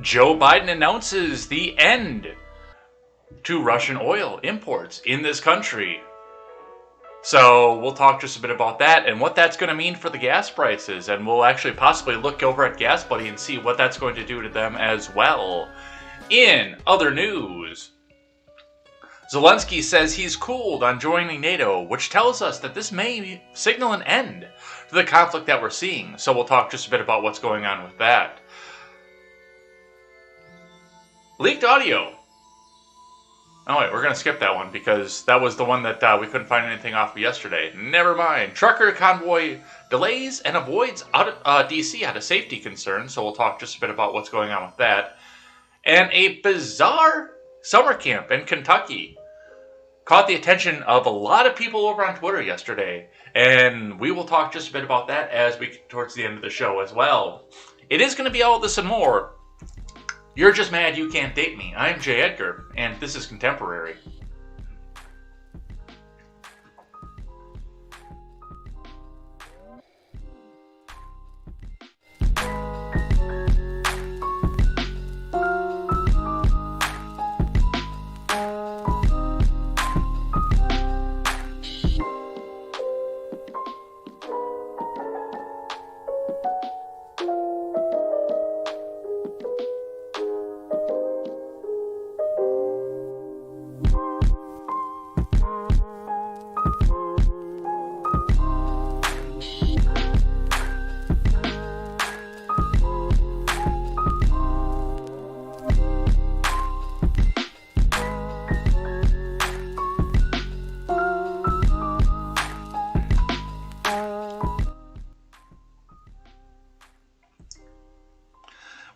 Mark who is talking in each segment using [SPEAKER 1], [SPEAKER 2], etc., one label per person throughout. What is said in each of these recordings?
[SPEAKER 1] Joe Biden announces the end to Russian oil imports in this country. So we'll talk just a bit about that and what that's going to mean for the gas prices. And we'll actually possibly look over at Gas Buddy and see what that's going to do to them as well. In other news, Zelensky says he's cooled on joining NATO, which tells us that this may signal an end to the conflict that we're seeing. So we'll talk just a bit about what's going on with that. Leaked audio. Oh wait, we're going to skip that one because that was the one that we couldn't find anything off of yesterday. Never mind. Trucker convoy delays and avoids DC out of safety concerns, so we'll talk just a bit about what's going on with that. And a bizarre summer camp in Kentucky caught the attention of a lot of people over on Twitter yesterday, and we will talk just a bit about that as we get towards the end of the show as well. It is going to be all this and more. You're just mad you can't date me. I'm Jay Edgar, and this is Contemporary.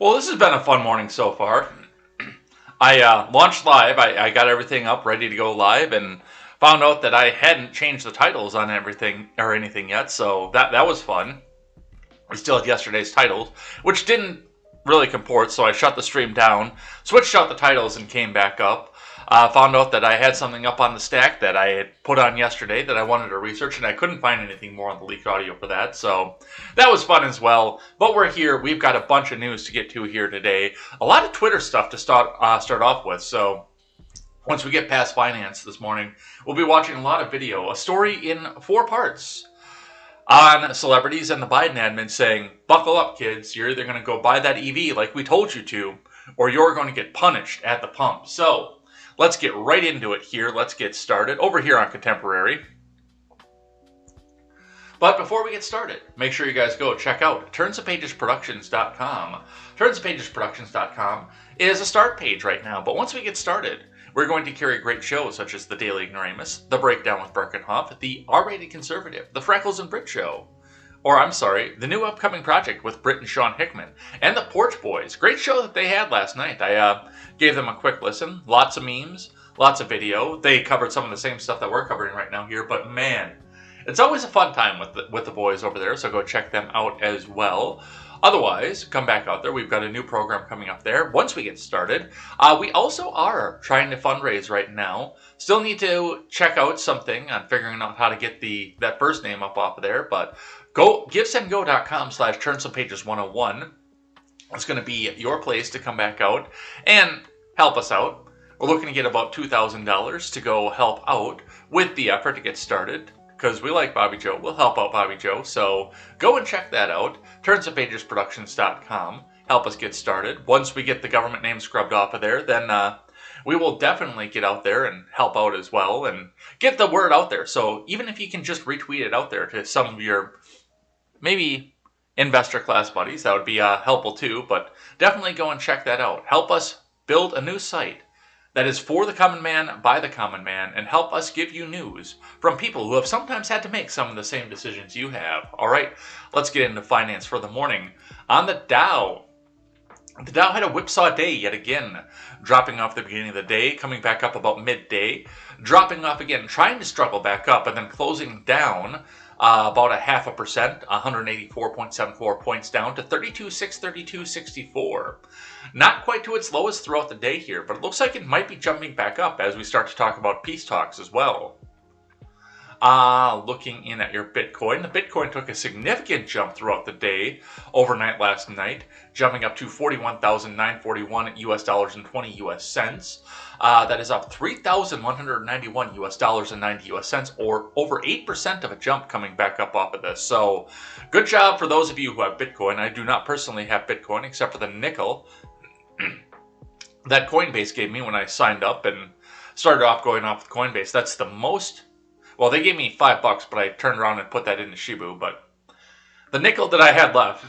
[SPEAKER 1] Well, this has been a fun morning so far. I launched live. I got everything up, ready to go live, and found out that I hadn't changed the titles on everything or anything yet, so that was fun. We still had yesterday's titles, which didn't really comport, so I shut the stream down, switched out the titles, and came back up. Found out that I had something up on the stack that I had put on yesterday that I wanted to research, and I couldn't find anything more on the leaked audio for that, so that was fun as well. But we're here. We've got a bunch of news to get to here today. A lot of Twitter stuff to start off with, so once we get past finance this morning, we'll be watching a lot of video, a story in 4 parts on celebrities and the Biden admin saying, buckle up, kids. You're either going to go buy that EV like we told you to, or you're going to get punished at the pump. So let's get right into it here. Let's get started over here on Contemporary. But before we get started, make sure you guys go check out turnsofpagesproductions.com. Turnsofpagesproductions.com is a start page right now, but once we get started, we're going to carry great shows such as The Daily Ignoramus, The Breakdown with Birkenhoff, The R-Rated Conservative, The Freckles and Brit Show, or I'm sorry, the new upcoming project with Britt and Sean Hickman, and The Porch Boys. Great show that they had last night. I gave them a quick listen. Lots of memes, lots of video. They covered some of the same stuff that we're covering right now here, but man, it's always a fun time with the boys over there, so go check them out as well. Otherwise, come back out there. We've got a new program coming up there once we get started. We also are trying to fundraise right now. Still need to check out something on figuring out how to get that first name up off of there, but go givesendgo.com/turnsofpages101. It's going to be your place to come back out and help us out. We're looking to get about $2,000 to go help out with the effort to get started, because we like Bobby Joe. We'll help out Bobby Joe. So go and check that out. turnsofpagesproductions.com. Help us get started. Once we get the government name scrubbed off of there, then we will definitely get out there and help out as well and get the word out there. So even if you can just retweet it out there to some of your maybe investor class buddies, that would be helpful too. But definitely go and check that out. Help us build a new site that is for the common man, by the common man, and help us give you news from people who have sometimes had to make some of the same decisions you have. All right, let's get into finance for the morning. On the Dow had a whipsaw day yet again, dropping off the beginning of the day, coming back up about midday, dropping off again, trying to struggle back up, and then closing down about 0.5%, 184.74 points down to 32,632.64. Not quite to its lowest throughout the day here, but it looks like it might be jumping back up as we start to talk about peace talks as well. Looking in at your Bitcoin, the Bitcoin took a significant jump throughout the day, overnight last night, jumping up to $41,941 US dollars and 20 US cents. That is up $3,191 US dollars and 90 US cents, or over 8% of a jump coming back up off of this. So, good job for those of you who have Bitcoin. I do not personally have Bitcoin except for the nickel that Coinbase gave me when I signed up and started off going off with Coinbase. That's the most. Well, they gave me $5, but I turned around and put that into Shibu. But the nickel that I had left,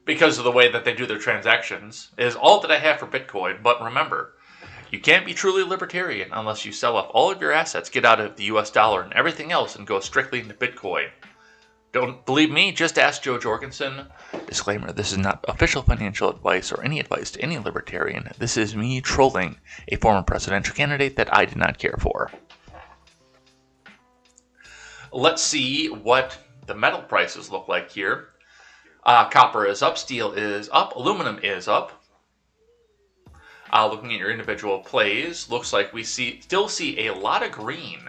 [SPEAKER 1] because of the way that they do their transactions, is all that I have for Bitcoin. But remember, you can't be truly libertarian unless you sell off all of your assets, get out of the US dollar and everything else, and go strictly into Bitcoin. Don't believe me? Just ask Joe Jorgensen. Disclaimer, this is not official financial advice or any advice to any libertarian. This is me trolling a former presidential candidate that I did not care for. Let's see what the metal prices look like here. Copper is up, steel is up, aluminum is up. Looking at your individual plays, looks like we still see a lot of green.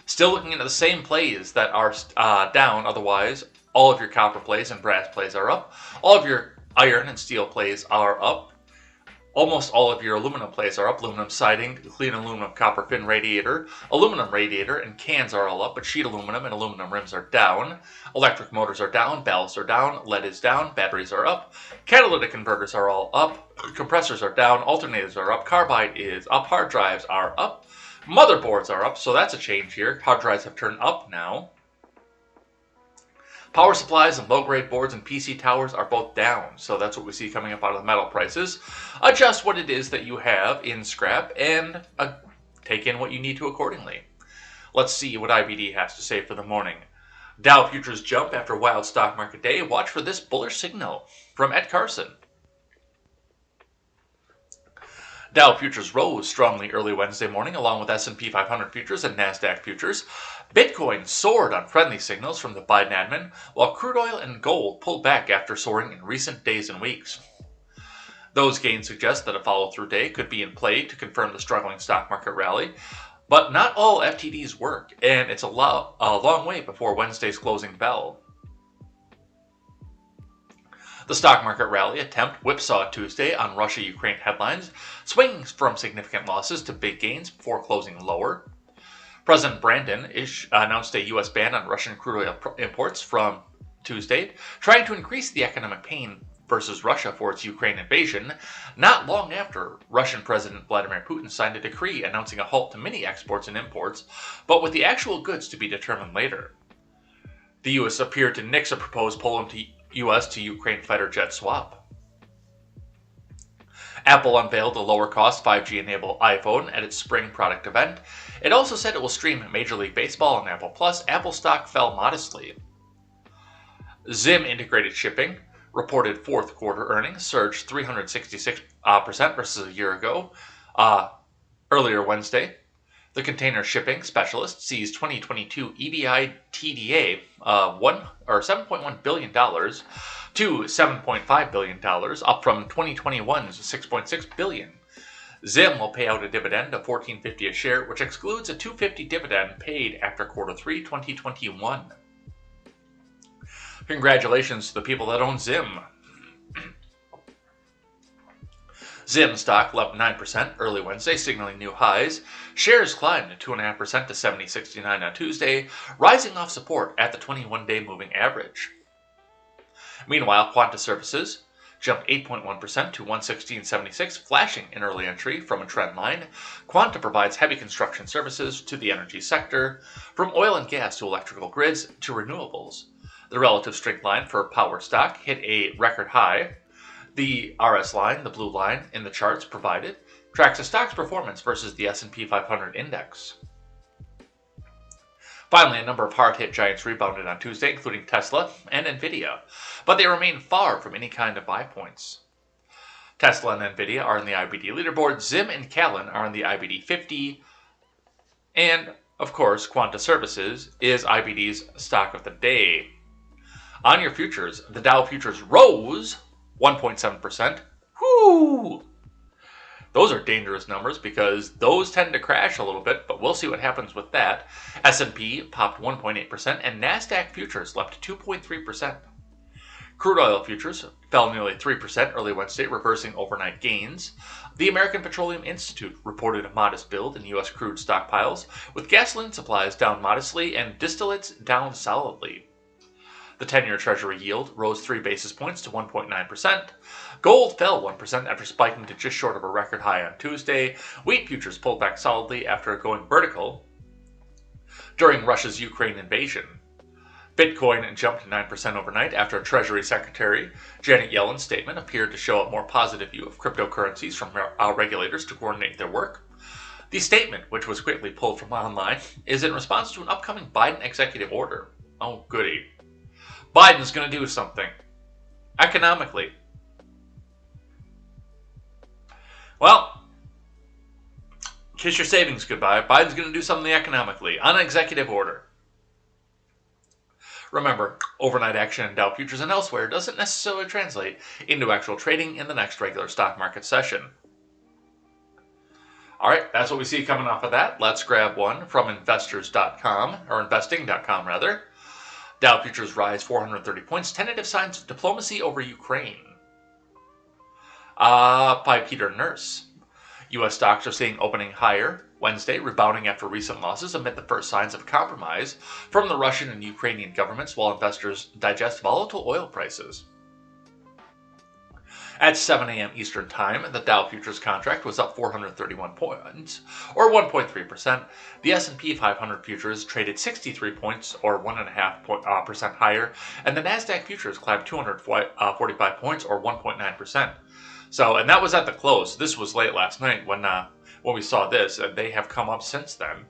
[SPEAKER 1] Still looking into the same plays that are down. Otherwise, all of your copper plays and brass plays are up. All of your iron and steel plays are up. Almost all of your aluminum plays are up. Aluminum siding, clean aluminum copper fin radiator, aluminum radiator, and cans are all up, but sheet aluminum and aluminum rims are down. Electric motors are down, ballasts are down, lead is down, batteries are up, catalytic converters are all up, compressors are down, alternators are up, carbide is up, hard drives are up. Motherboards are up, so that's a change here. Hard drives have turned up now. Power supplies and low-grade boards and PC towers are both down, so that's what we see coming up out of the metal prices. Adjust what it is that you have in scrap and take in what you need to accordingly. Let's see what IBD has to say for the morning. Dow futures jump after wild stock market day. Watch for this bullish signal from Ed Carson. Dow futures rose strongly early Wednesday morning, along with S&P 500 futures and NASDAQ futures. Bitcoin soared on friendly signals from the Biden admin, while crude oil and gold pulled back after soaring in recent days and weeks. Those gains suggest that a follow-through day could be in play to confirm the struggling stock market rally, but not all FTDs work, and it's a long way before Wednesday's closing bell. The stock market rally attempt whipsawed Tuesday on Russia-Ukraine headlines, swinging from significant losses to big gains before closing lower. President Brandon announced a U.S. ban on Russian crude oil imports from Tuesday, trying to increase the economic pain versus Russia for its Ukraine invasion, not long after Russian President Vladimir Putin signed a decree announcing a halt to many exports and imports, but with the actual goods to be determined later. The U.S. appeared to nix a proposed Poland to U.S. to Ukraine fighter jet swap. Apple unveiled a lower-cost 5G-enabled iPhone at its spring product event. It also said it will stream Major League Baseball on Apple Plus. Apple stock fell modestly. Zim Integrated Shipping reported fourth quarter earnings surged 366% versus a year ago. Earlier Wednesday, the container shipping specialist sees 2022 EBITDA $7.1 billion to $7.5 billion, up from 2021's $6.6 billion. Zim will pay out a dividend of $14.50 a share, which excludes a $2.50 dividend paid after Q3 2021. Congratulations to the people that own Zim. Zim stock leapt 9% early Wednesday, signaling new highs. Shares climbed 2.5% to $70.69 on Tuesday, rising off support at the 21-day moving average. Meanwhile, Quanta Services jumped 8.1% to $116.76, flashing an early entry from a trend line. Quanta provides heavy construction services to the energy sector, from oil and gas to electrical grids to renewables. The relative strength line for power stock hit a record high. The RS line, the blue line in the charts provided, tracks a stock's performance versus the S&P 500 index. Finally, a number of hard-hit giants rebounded on Tuesday, including Tesla and Nvidia, but they remain far from any kind of buy points. Tesla and Nvidia are in the IBD leaderboard, Zim and Callan are in the IBD 50, and, of course, Quanta Services is IBD's stock of the day. On your futures, the Dow futures rose 1.7%. Whoo! Those are dangerous numbers because those tend to crash a little bit, but we'll see what happens with that. S&P popped 1.8% and NASDAQ futures leapt 2.3%. Crude oil futures fell nearly 3% early Wednesday, reversing overnight gains. The American Petroleum Institute reported a modest build in U.S. crude stockpiles, with gasoline supplies down modestly and distillates down solidly. The 10-year Treasury yield rose 3 basis points to 1.9%. Gold fell 1% after spiking to just short of a record high on Tuesday. Wheat futures pulled back solidly after going vertical during Russia's Ukraine invasion. Bitcoin jumped 9% overnight after Treasury Secretary Janet Yellen's statement appeared to show a more positive view of cryptocurrencies from regulators to coordinate their work. The statement, which was quickly pulled from online, is in response to an upcoming Biden executive order. Oh, goody. Biden's going to do something. Economically. Well, kiss your savings goodbye. Biden's going to do something economically on an executive order. Remember, overnight action in Dow futures and elsewhere doesn't necessarily translate into actual trading in the next regular stock market session. All right, that's what we see coming off of that. Let's grab one from investors.com, or investing.com rather. Dow futures rise 430 points, tentative signs of diplomacy over Ukraine. By Peter Nurse. U.S. stocks are seeing opening higher Wednesday, rebounding after recent losses amid the first signs of compromise from the Russian and Ukrainian governments while investors digest volatile oil prices. At 7 a.m. Eastern Time, the Dow futures contract was up 431 points, or 1.3%. The S&P 500 futures traded 63 points, or 1.5% higher, and the NASDAQ futures climbed 245 points, or 1.9%. So, and that was at the close. This was late last night when we saw this, and they have come up since then.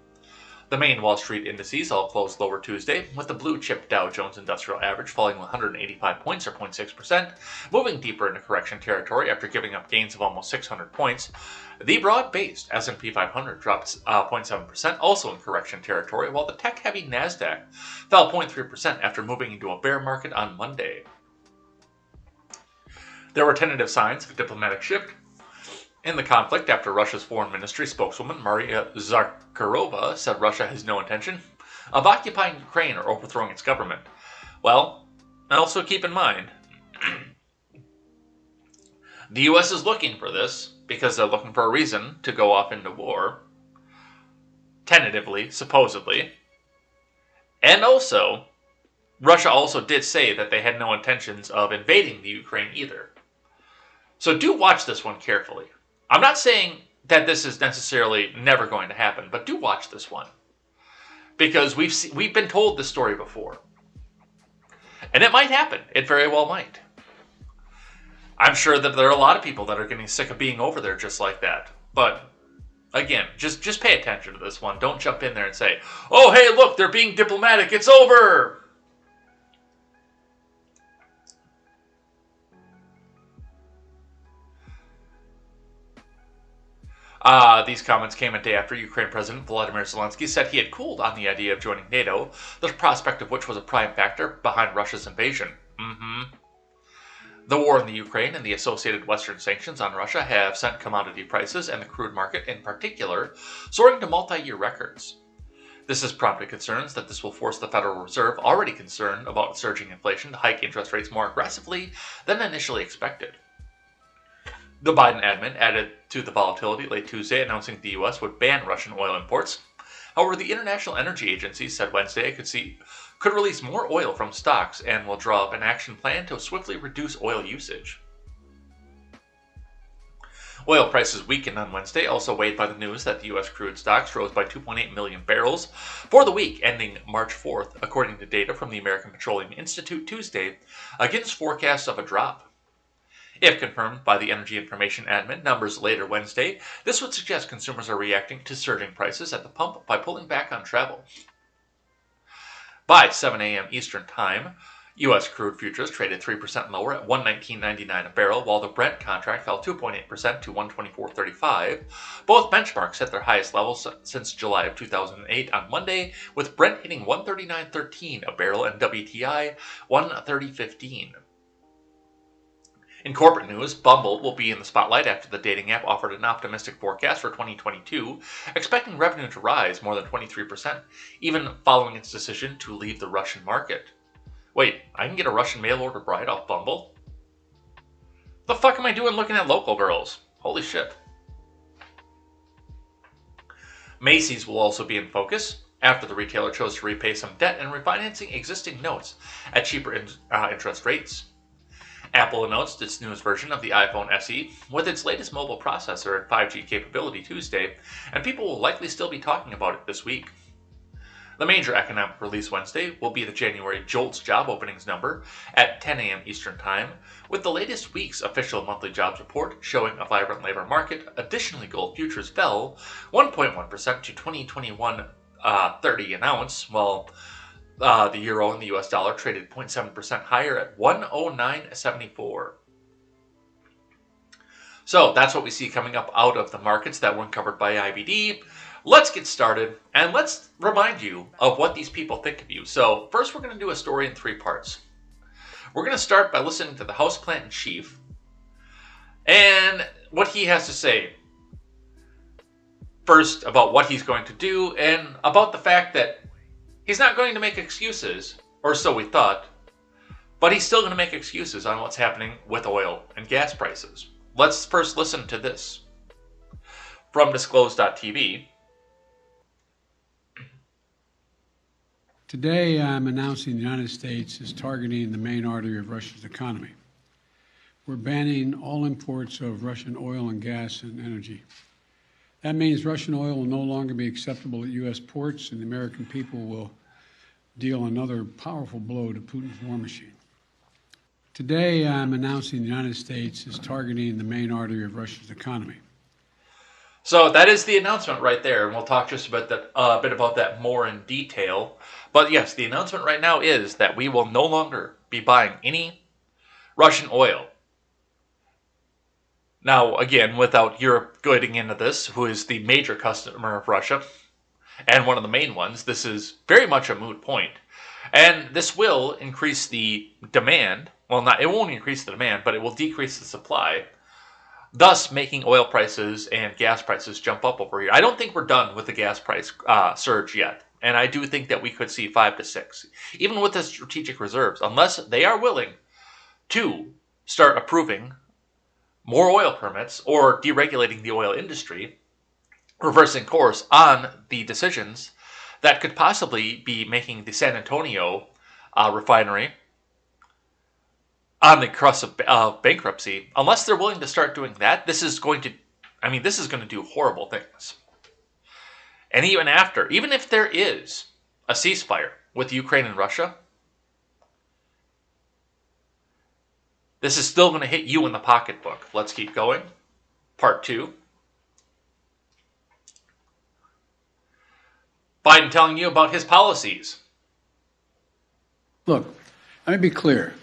[SPEAKER 1] The main Wall Street indices all closed lower Tuesday, with the blue-chip Dow Jones Industrial Average falling 185 points, or 0.6%, moving deeper into correction territory after giving up gains of almost 600 points. The broad-based S&P 500 dropped 0.7%, also in correction territory, while the tech-heavy NASDAQ fell 0.3% after moving into a bear market on Monday. There were tentative signs of a diplomatic shift in the conflict after Russia's foreign ministry spokeswoman Maria Zakharova said Russia has no intention of occupying Ukraine or overthrowing its government. Well, also keep in mind, the U.S. is looking for this because they're looking for a reason to go off into war, tentatively, supposedly, and also, Russia also did say that they had no intentions of invading the Ukraine either. So do watch this one carefully. I'm not saying that this is necessarily never going to happen, but do watch this one. Because we've been told this story before. And it might happen. It very well might. I'm sure that there are a lot of people that are getting sick of being over there just like that. But, again, just pay attention to this one. Don't jump in there and say, oh, hey, look, they're being diplomatic. It's over. These comments came a day after Ukraine President Volodymyr Zelensky said he had cooled on the idea of joining NATO, the prospect of which was a prime factor behind Russia's invasion. The war in the Ukraine and the associated Western sanctions on Russia have sent commodity prices and the crude market in particular soaring to multi-year records. This has prompted concerns that this will force the Federal Reserve, already concerned about surging inflation, to hike interest rates more aggressively than initially expected. The Biden admin added to the volatility late Tuesday, announcing the U.S. would ban Russian oil imports. However, the International Energy Agency said Wednesday it could release more oil from stocks and will draw up an action plan to swiftly reduce oil usage. Oil prices weakened on Wednesday, also weighed by the news that the U.S. crude stocks rose by 2.8 million barrels for the week ending March 4th, according to data from the American Petroleum Institute Tuesday, against forecasts of a drop. If confirmed by the Energy Information Admin numbers later Wednesday, this would suggest consumers are reacting to surging prices at the pump by pulling back on travel. By 7 a.m. Eastern Time, U.S. crude futures traded 3% lower at $119.99 a barrel, while the Brent contract fell 2.8% to $124.35. Both benchmarks hit their highest levels since July of 2008 on Monday, with Brent hitting $139.13 a barrel and WTI $130.15. In corporate news, Bumble will be in the spotlight after the dating app offered an optimistic forecast for 2022, expecting revenue to rise more than 23%, even following its decision to leave the Russian market. Wait, I can get a Russian mail-order bride off Bumble? The fuck am I doing looking at local girls? Holy shit. Macy's will also be in focus after the retailer chose to repay some debt and refinancing existing notes at cheaper interest rates. Apple announced its newest version of the iPhone SE with its latest mobile processor and 5G capability Tuesday, and people will likely still be talking about it this week. The major economic release Wednesday will be the January JOLTS job openings number at 10 a.m. Eastern Time, with the latest week's official monthly jobs report showing a vibrant labor market. Additionally, gold futures fell 1.1% to 2021.30 an ounce, while the euro and the US dollar traded 0.7% higher at 109.74. So that's what we see coming up out of the markets that weren't covered by IBD. Let's get started, and let's remind you of what these people think of you. So first, we're going to do a story in 3 parts. We're going to start by listening to the houseplant in chief and what he has to say. First, about what he's going to do, and about the fact that he's not going to make excuses, or so we thought, but he's still going to make excuses on what's happening with oil and gas prices. Let's first listen to this. From Disclose.tv.
[SPEAKER 2] Today, I'm announcing the United States is targeting the main artery of Russia's economy. We're banning all imports of Russian oil and gas and energy. That means Russian oil will no longer be acceptable at U.S. ports, and the American people will deal another powerful blow to Putin's war machine. Today, I'm announcing the United States is targeting the main artery of Russia's economy.
[SPEAKER 1] So that is the announcement right there, and we'll talk just about that, a bit about that more in detail. But yes, the announcement right now is that we will no longer be buying any Russian oil. Now, again, without Europe getting into this, who is the major customer of Russia, and one of the main ones, this is very much a moot point. And this will increase the demand. Well, it won't increase the demand, but it will decrease the supply, thus making oil prices and gas prices jump up over here. I don't think we're done with the gas price surge yet. And I do think that we could see 5 to 6, even with the strategic reserves, unless they are willing to start approving more oil permits or deregulating the oil industry, reversing course on the decisions that could possibly be making the San Antonio refinery on the crust of bankruptcy. Unless they're willing to start doing that, this is going to do horrible things. And even if there is a ceasefire with Ukraine and Russia, this is still going to hit you in the pocketbook. Let's keep going. Part 2. Biden telling you about his policies.
[SPEAKER 2] Look, let me be clear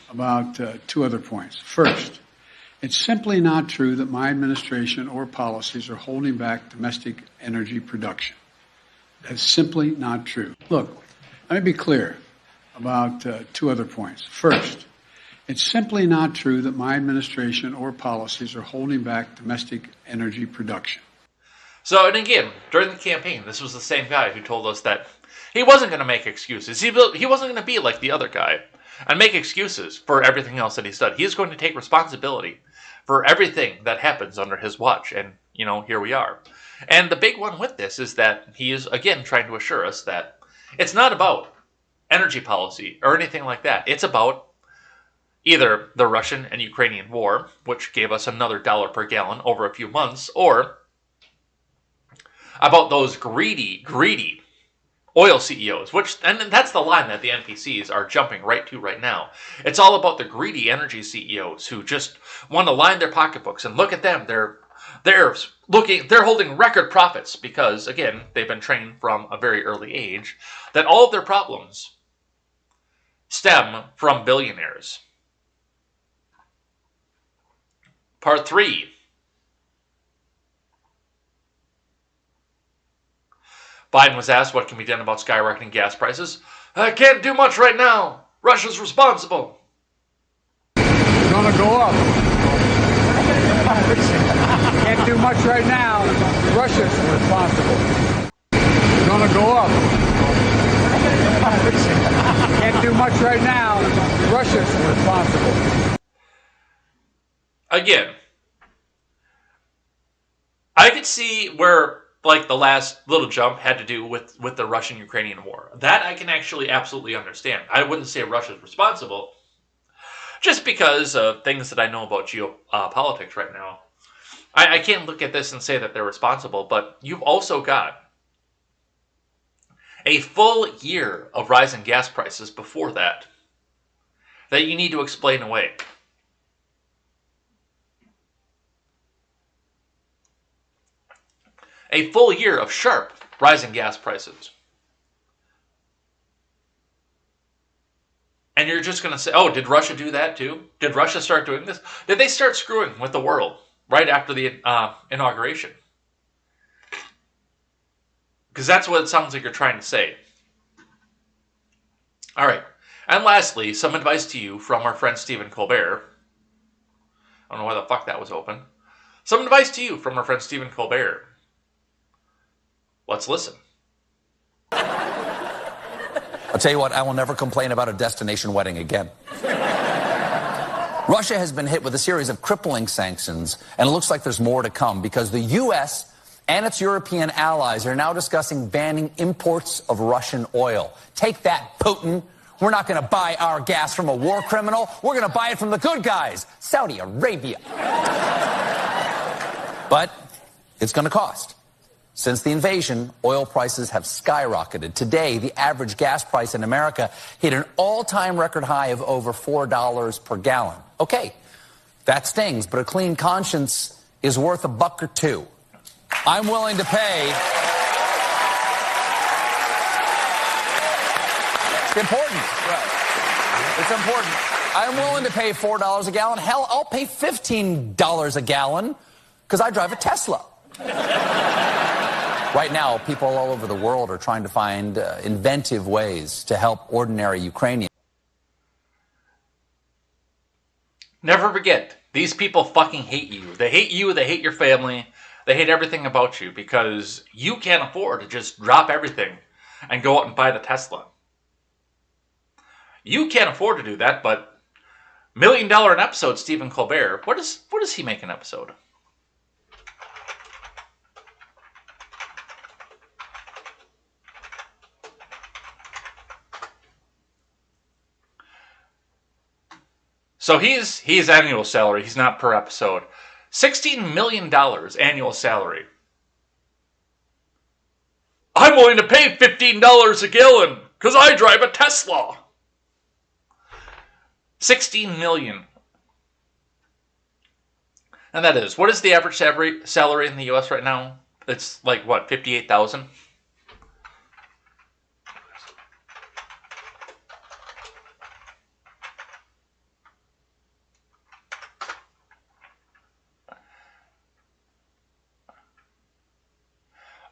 [SPEAKER 2] about 2 other points. First, it's simply not true that my administration or policies are holding back domestic energy production. That's simply not true. Look, let me be clear about 2 other points. First, it's simply not true that my administration or policies are holding back domestic energy production.
[SPEAKER 1] So, and again, during the campaign, this was the same guy who told us that he wasn't going to make excuses. He wasn't going to be like the other guy and make excuses for everything else that he's done. He is going to take responsibility for everything that happens under his watch. And, here we are. And the big one with this is that he is, again, trying to assure us that it's not about energy policy or anything like that. It's about either the Russian and Ukrainian war, which gave us another $1 per gallon over a few months, or about those greedy oil CEOs, and that's the line that the NPCs are jumping right to right now. It's all about the greedy energy CEOs who just want to line their pocketbooks, and look at them. They're holding record profits because, again, they've been trained from a very early age that all of their problems stem from billionaires. Part 3. Biden was asked what can be done about skyrocketing gas prices. I can't do much right now. Russia's responsible.
[SPEAKER 2] Gonna go up. Can't do much right now. Russia's responsible. Gonna go up. Can't do much right now. Russia's responsible.
[SPEAKER 1] Again, I could see where like the last little jump had to do with the Russian-Ukrainian war. That I can actually absolutely understand. I wouldn't say Russia's responsible, just because of things that I know about geopolitics right now. I can't look at this and say that they're responsible, but you've also got a full year of rising gas prices before that you need to explain away. A full year of sharp rising gas prices. And you're just going to say, oh, did Russia do that too? Did Russia start doing this? Did they start screwing with the world right after the inauguration? Because that's what it sounds like you're trying to say. All right. And lastly, some advice to you from our friend Stephen Colbert. I don't know why the fuck that was open. Some advice to you from our friend Stephen Colbert. Let's listen.
[SPEAKER 3] I'll tell you what, I will never complain about a destination wedding again. Russia has been hit with a series of crippling sanctions, and it looks like there's more to come because the U.S. and its European allies are now discussing banning imports of Russian oil. Take that, Putin. We're not going to buy our gas from a war criminal. We're going to buy it from the good guys, Saudi Arabia. But it's going to cost. Since the invasion, oil prices have skyrocketed. Today, the average gas price in America hit an all-time record high of over $4 per gallon. Okay, that stings, but a clean conscience is worth $1 or $2. I'm willing to pay. It's important. Right. It's important. I'm willing to pay $4 a gallon. Hell, I'll pay $15 a gallon because I drive a Tesla. Right now, people all over the world are trying to find inventive ways to help ordinary Ukrainians.
[SPEAKER 1] Never forget, these people fucking hate you. They hate you, they hate your family, they hate everything about you because you can't afford to just drop everything and go out and buy the Tesla. You can't afford to do that, but $1 million an episode, Stephen Colbert, what does he make an episode? So he's annual salary. He's not per episode. $16 million annual salary. I'm willing to pay $15 a gallon because I drive a Tesla. $16 million. And that is, what is the average salary in the U.S. right now? It's like, what, $58,000?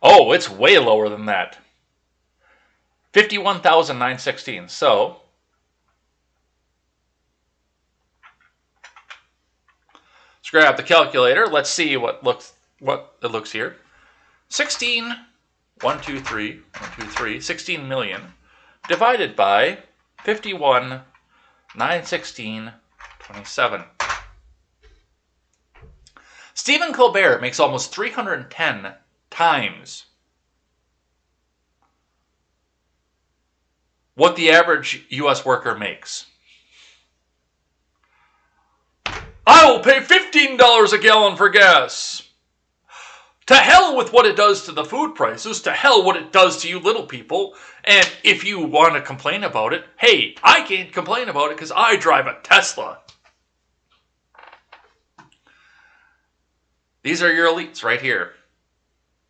[SPEAKER 1] Oh, it's way lower than that. $51,916. So, let's grab the calculator. Let's see what it looks here. 16 million divided by 51,916.27. Stephen Colbert makes almost 310 times what the average U.S. worker makes. I will pay $15 a gallon for gas. To hell with what it does to the food prices. To hell what it does to you little people. And if you want to complain about it, hey, I can't complain about it because I drive a Tesla. These are your elites right here.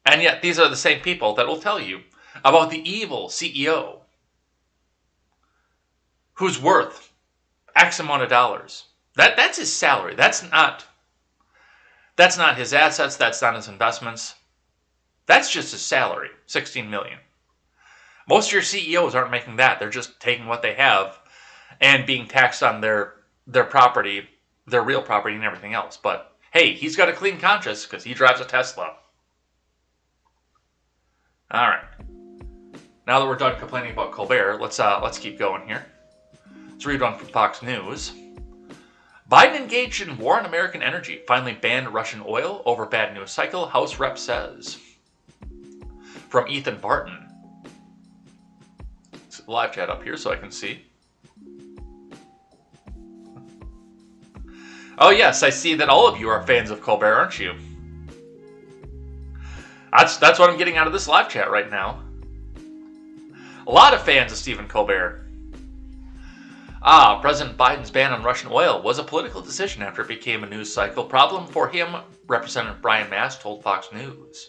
[SPEAKER 1] And yet, these are the same people that will tell you about the evil CEO who's worth X amount of dollars. That's his salary. That's not his assets. That's not his investments. That's just his salary, $16 million. Most of your CEOs aren't making that. They're just taking what they have and being taxed on their property their real property and everything else. But hey, he's got a clean conscience because he drives a Tesla. All right. Now that we're done complaining about Colbert, let's keep going here. Let's read one from Fox News. Biden engaged in war on American energy. Finally banned Russian oil over bad news cycle, House Rep says. From Ethan Barton. It's a live chat up here so I can see. Oh yes, I see that all of you are fans of Colbert, aren't you? That's what I'm getting out of this live chat right now. A lot of fans of Stephen Colbert. President Biden's ban on Russian oil was a political decision after it became a news cycle problem for him, Representative Brian Mast told Fox News.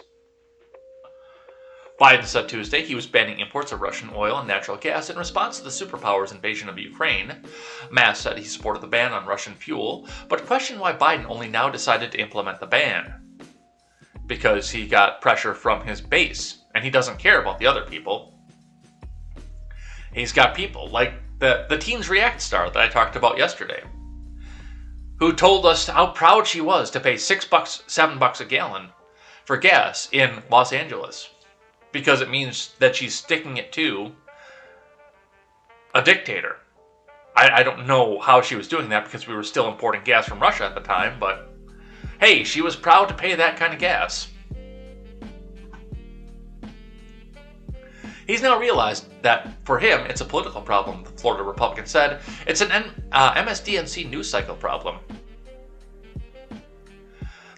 [SPEAKER 1] Biden said Tuesday he was banning imports of Russian oil and natural gas in response to the superpower's invasion of Ukraine. Mast said he supported the ban on Russian fuel, but questioned why Biden only now decided to implement the ban. Because he got pressure from his base, and he doesn't care about the other people. He's got people like the Teens React star that I talked about yesterday, who told us how proud she was to pay $6, $7 a gallon for gas in Los Angeles, because it means that she's sticking it to a dictator. I don't know how she was doing that because we were still importing gas from Russia at the time, but hey, she was proud to pay that kind of gas. He's now realized that, for him, it's a political problem, the Florida Republican said. It's an MSDNC news cycle problem.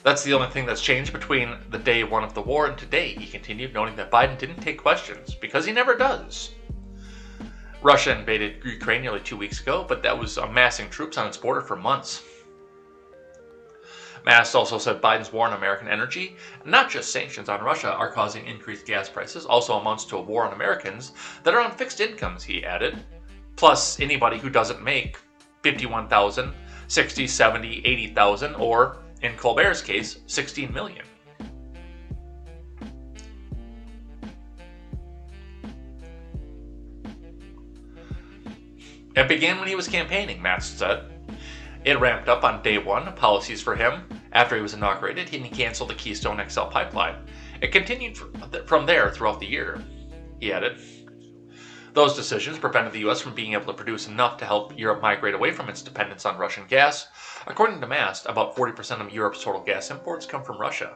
[SPEAKER 1] That's the only thing that's changed between the day one of the war and today, he continued, noting that Biden didn't take questions, because he never does. Russia invaded Ukraine nearly 2 weeks ago, but that was amassing troops on its border for months. Mast also said Biden's war on American energy, not just sanctions on Russia, are causing increased gas prices, also amounts to a war on Americans that are on fixed incomes, he added. Plus anybody who doesn't make $51,000, $60,000, $70,000, $80,000, or, in Colbert's case, $16 million. It began when he was campaigning, Mast said. It ramped up on day one, policies for him. After he was inaugurated, he canceled the Keystone XL pipeline. It continued from there throughout the year, he added. Those decisions prevented the U.S. from being able to produce enough to help Europe migrate away from its dependence on Russian gas. According to Mast, about 40% of Europe's total gas imports come from Russia.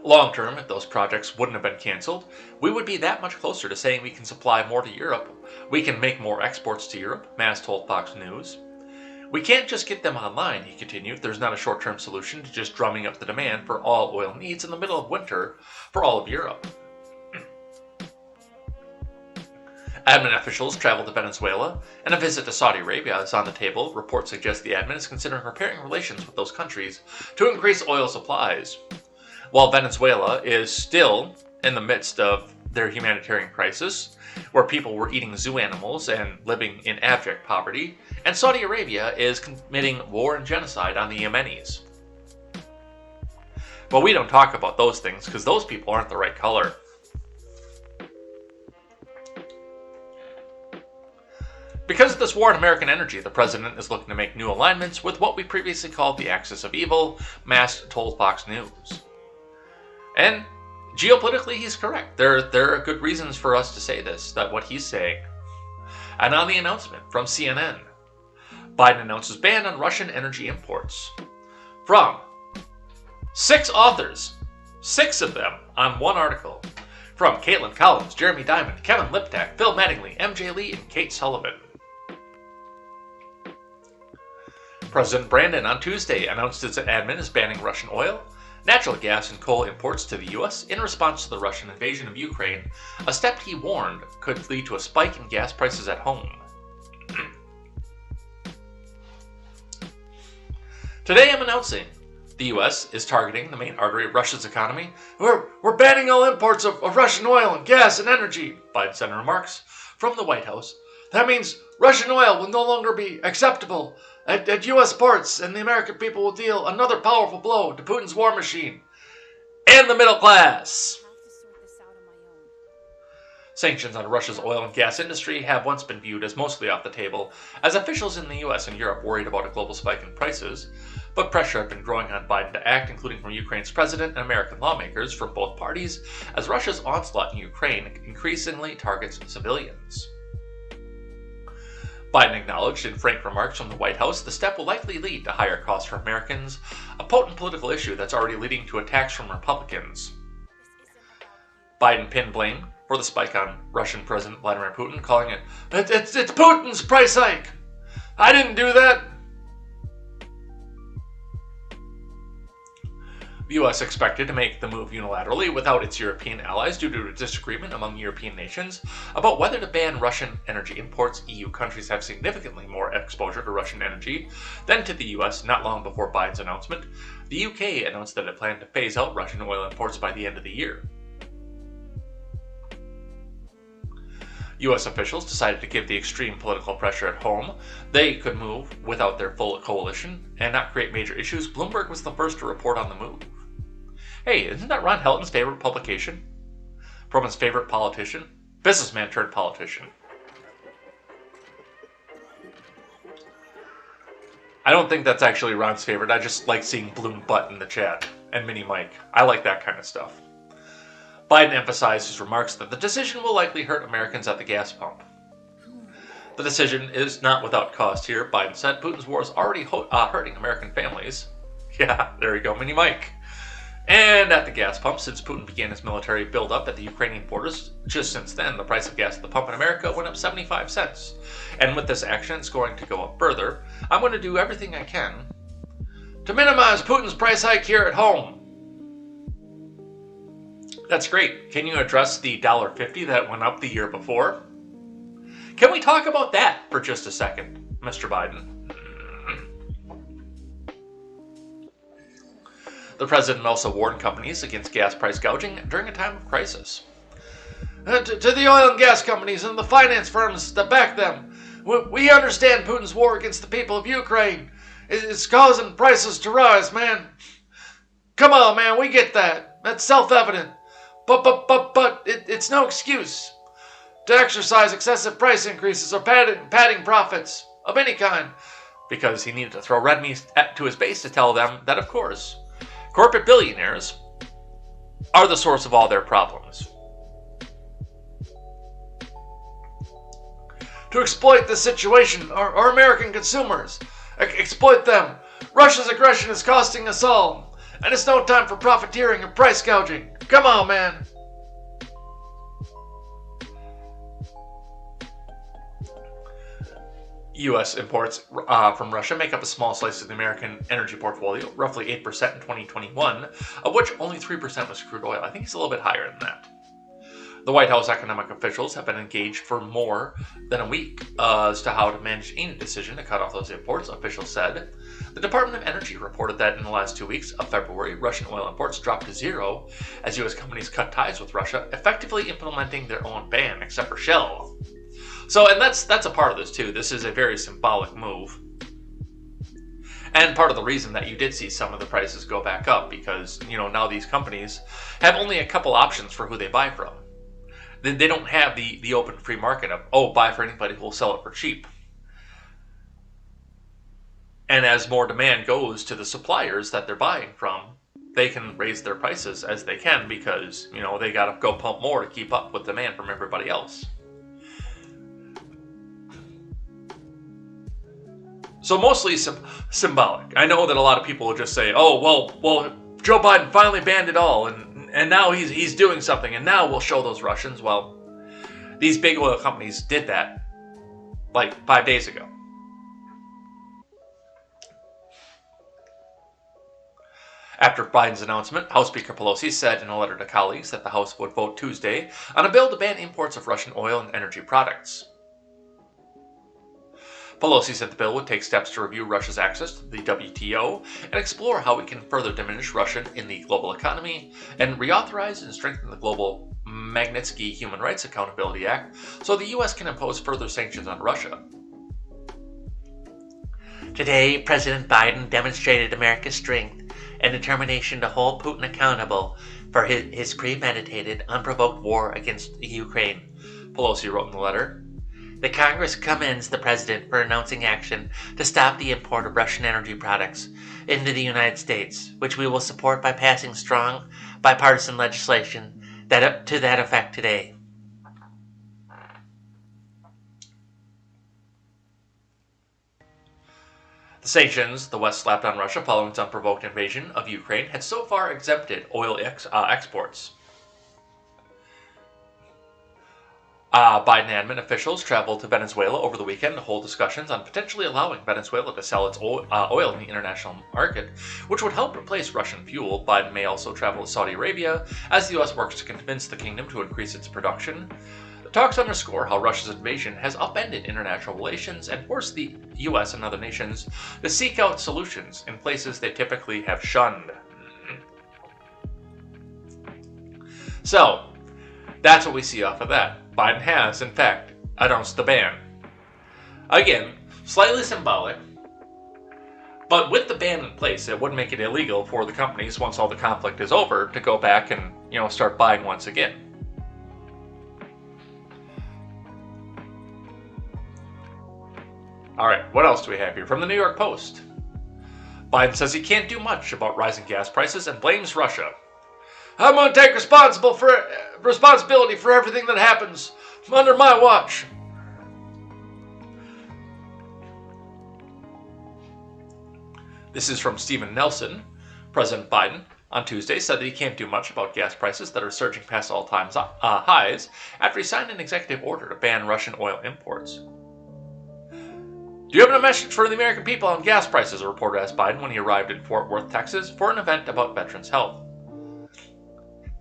[SPEAKER 1] Long term, if those projects wouldn't have been canceled, we would be that much closer to saying we can supply more to Europe. We can make more exports to Europe, Mast told Fox News. We can't just get them online, he continued. There's not a short-term solution to just drumming up the demand for all oil needs in the middle of winter for all of Europe. Admin officials traveled to Venezuela, and a visit to Saudi Arabia is on the table. Reports suggest the admin is considering repairing relations with those countries to increase oil supplies. While Venezuela is still in the midst of their humanitarian crisis, where people were eating zoo animals and living in abject poverty, and Saudi Arabia is committing war and genocide on the Yemenis. But we don't talk about those things because those people aren't the right color. Because of this war on American energy, the president is looking to make new alignments with what we previously called the axis of evil, Mast told Fox News. And geopolitically, he's correct. There are good reasons for us to say this, that what he's saying. And on the announcement from CNN, Biden announces ban on Russian energy imports. From 6 authors, 6 of them on one article. From Caitlin Collins, Jeremy Diamond, Kevin Liptak, Phil Mattingly, MJ Lee, and Kate Sullivan. President Brandon on Tuesday announced his admin is banning Russian oil, natural gas, and coal imports to the U.S. in response to the Russian invasion of Ukraine, a step he warned could lead to a spike in gas prices at home. Today I'm announcing the U.S. is targeting the main artery of Russia's economy. We're banning all imports of Russian oil and gas and energy, Biden said in remarks from the White House. That means Russian oil will no longer be acceptable at U.S. ports, and the American people will deal another powerful blow to Putin's war machine and the middle class. Sanctions on Russia's oil and gas industry have once been viewed as mostly off the table, as officials in the US and Europe worried about a global spike in prices, but pressure had been growing on Biden to act, including from Ukraine's president and American lawmakers from both parties, as Russia's onslaught in Ukraine increasingly targets civilians. Biden acknowledged in frank remarks from the White House the step will likely lead to higher costs for Americans, a potent political issue that's already leading to attacks from Republicans. Biden pinned blame for the spike on Russian President Vladimir Putin, calling it, it's Putin's price hike. I didn't do that. The U.S. expected to make the move unilaterally without its European allies due to a disagreement among European nations about whether to ban Russian energy imports. EU countries have significantly more exposure to Russian energy than to the U.S. Not long before Biden's announcement, the UK announced that it planned to phase out Russian oil imports by the end of the year. U.S. officials decided to give the extreme political pressure at home they could move without their full coalition and not create major issues. Bloomberg was the first to report on the move. Hey, isn't that Ron Helton's favorite publication? From his favorite politician? Businessman turned politician. I don't think that's actually Ron's favorite. I just like seeing Bloom Butt in the chat and Mini Mike. I like that kind of stuff. Biden emphasized his remarks that the decision will likely hurt Americans at the gas pump. The decision is not without cost here, Biden said. Putin's war is already hurting American families. Yeah, there you go, Mini Mike. And at the gas pump, since Putin began his military buildup at the Ukrainian borders, just since then, the price of gas at the pump in America went up 75 cents. And with this action, it's going to go up further. I'm going to do everything I can to minimize Putin's price hike here at home. That's great. Can you address the $1.50 that went up the year before? Can we talk about that for just a second, Mr. Biden? The president also warned companies against gas price gouging during a time of crisis. To the oil and gas companies and the finance firms that back them, we understand Putin's war against the people of Ukraine. It's causing prices to rise, man. Come on, man, we get that. That's self-evident. But it's no excuse to exercise excessive price increases or padding profits of any kind, because he needed to throw red meat to his base to tell them that, of course, corporate billionaires are the source of all their problems. To exploit the situation are American consumers. Exploit them. Russia's aggression is costing us all, and it's no time for profiteering or price gouging. Come on, man. U.S. imports from Russia make up a small slice of the American energy portfolio, roughly 8% in 2021, of which only 3% was crude oil. I think it's a little bit higher than that. The White House economic officials have been engaged for more than a week as to how to manage any decision to cut off those imports, officials said. The Department of Energy reported that in the last 2 weeks of February, Russian oil imports dropped to zero as U.S. companies cut ties with Russia, effectively implementing their own ban, except for Shell. So, and that's a part of this too. This is a very symbolic move. And part of the reason that you did see some of the prices go back up, because, now these companies have only a couple options for who they buy from. They don't have the open free market of, buy for anybody who will sell it for cheap. And as more demand goes to the suppliers that they're buying from, they can raise their prices as they can because, they got to go pump more to keep up with demand from everybody else. So mostly symbolic. I know that a lot of people will just say, well, Joe Biden finally banned it all, and now he's doing something, and now we'll show those Russians. Well, these big oil companies did that like 5 days ago. After Biden's announcement, House Speaker Pelosi said in a letter to colleagues that the House would vote Tuesday on a bill to ban imports of Russian oil and energy products. Pelosi said the bill would take steps to review Russia's access to the WTO and explore how we can further diminish Russia in the global economy and reauthorize and strengthen the global Magnitsky Human Rights Accountability Act so the U.S. can impose further sanctions on Russia.
[SPEAKER 4] Today, President Biden demonstrated America's strength and determination to hold Putin accountable for his premeditated, unprovoked war against Ukraine.
[SPEAKER 1] Pelosi wrote in the letter.
[SPEAKER 4] The Congress commends the President for announcing action to stop the import of Russian energy products into the United States, which we will support by passing strong bipartisan legislation to that effect today.
[SPEAKER 1] The sanctions the West slapped on Russia following its unprovoked invasion of Ukraine had so far exempted oil exports. Biden admin officials traveled to Venezuela over the weekend to hold discussions on potentially allowing Venezuela to sell its oil in the international market, which would help replace Russian fuel. Biden may also travel to Saudi Arabia as the U.S. works to convince the kingdom to increase its production. The talks underscore how Russia's invasion has upended international relations and forced the U.S. and other nations to seek out solutions in places they typically have shunned. So, that's what we see off of that. Biden has, in fact, announced the ban. Again, slightly symbolic, but with the ban in place, it would make it illegal for the companies, once all the conflict is over, to go back and, start buying once again. Alright, what else do we have here? From the New York Post. Biden says he can't do much about rising gas prices and blames Russia. I'm going to take responsibility for everything that happens under my watch. This is from Stephen Nelson. President Biden on Tuesday said that he can't do much about gas prices that are surging past all-time highs after he signed an executive order to ban Russian oil imports. Do you have a message for the American people on gas prices? A reporter asked Biden when he arrived in Fort Worth, Texas for an event about veterans' health.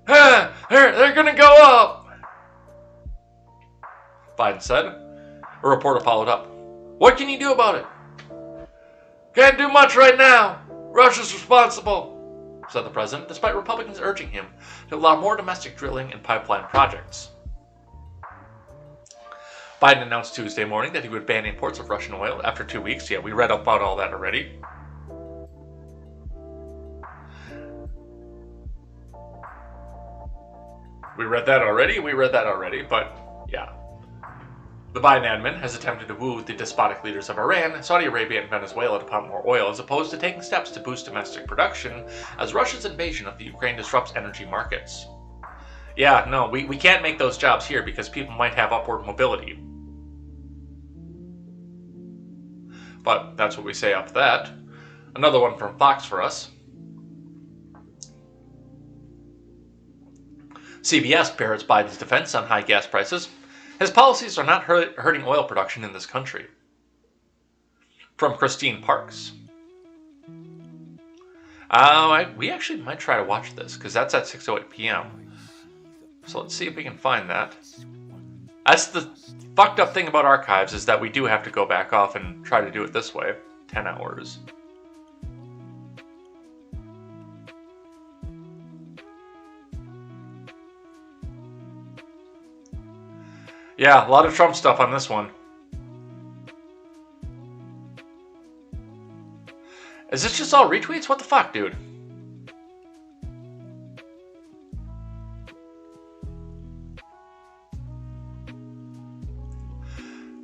[SPEAKER 1] They're gonna go up, Biden said. A reporter followed up. What can you do about it? Can't do much right now. Russia's responsible, said the president, despite Republicans urging him to allow more domestic drilling and pipeline projects. Biden announced Tuesday morning that he would ban imports of Russian oil after 2 weeks. Yeah, we read about all that already. We read that already, but yeah. The Biden admin has attempted to woo the despotic leaders of Iran, Saudi Arabia, and Venezuela to pump more oil, as opposed to taking steps to boost domestic production, as Russia's invasion of the Ukraine disrupts energy markets. Yeah, no, we can't make those jobs here because people might have upward mobility. But that's what we say off that. Another one from Fox for us. CBS parrots Biden's defense on high gas prices. His policies are not hurting oil production in this country. From Christine Parks. We actually might try to watch this, because that's at 6:08 p.m. So let's see if we can find that. That's the fucked up thing about archives, is that we do have to go back off and try to do it this way. 10 hours. Yeah, a lot of Trump stuff on this one. Is this just all retweets? What the fuck, dude?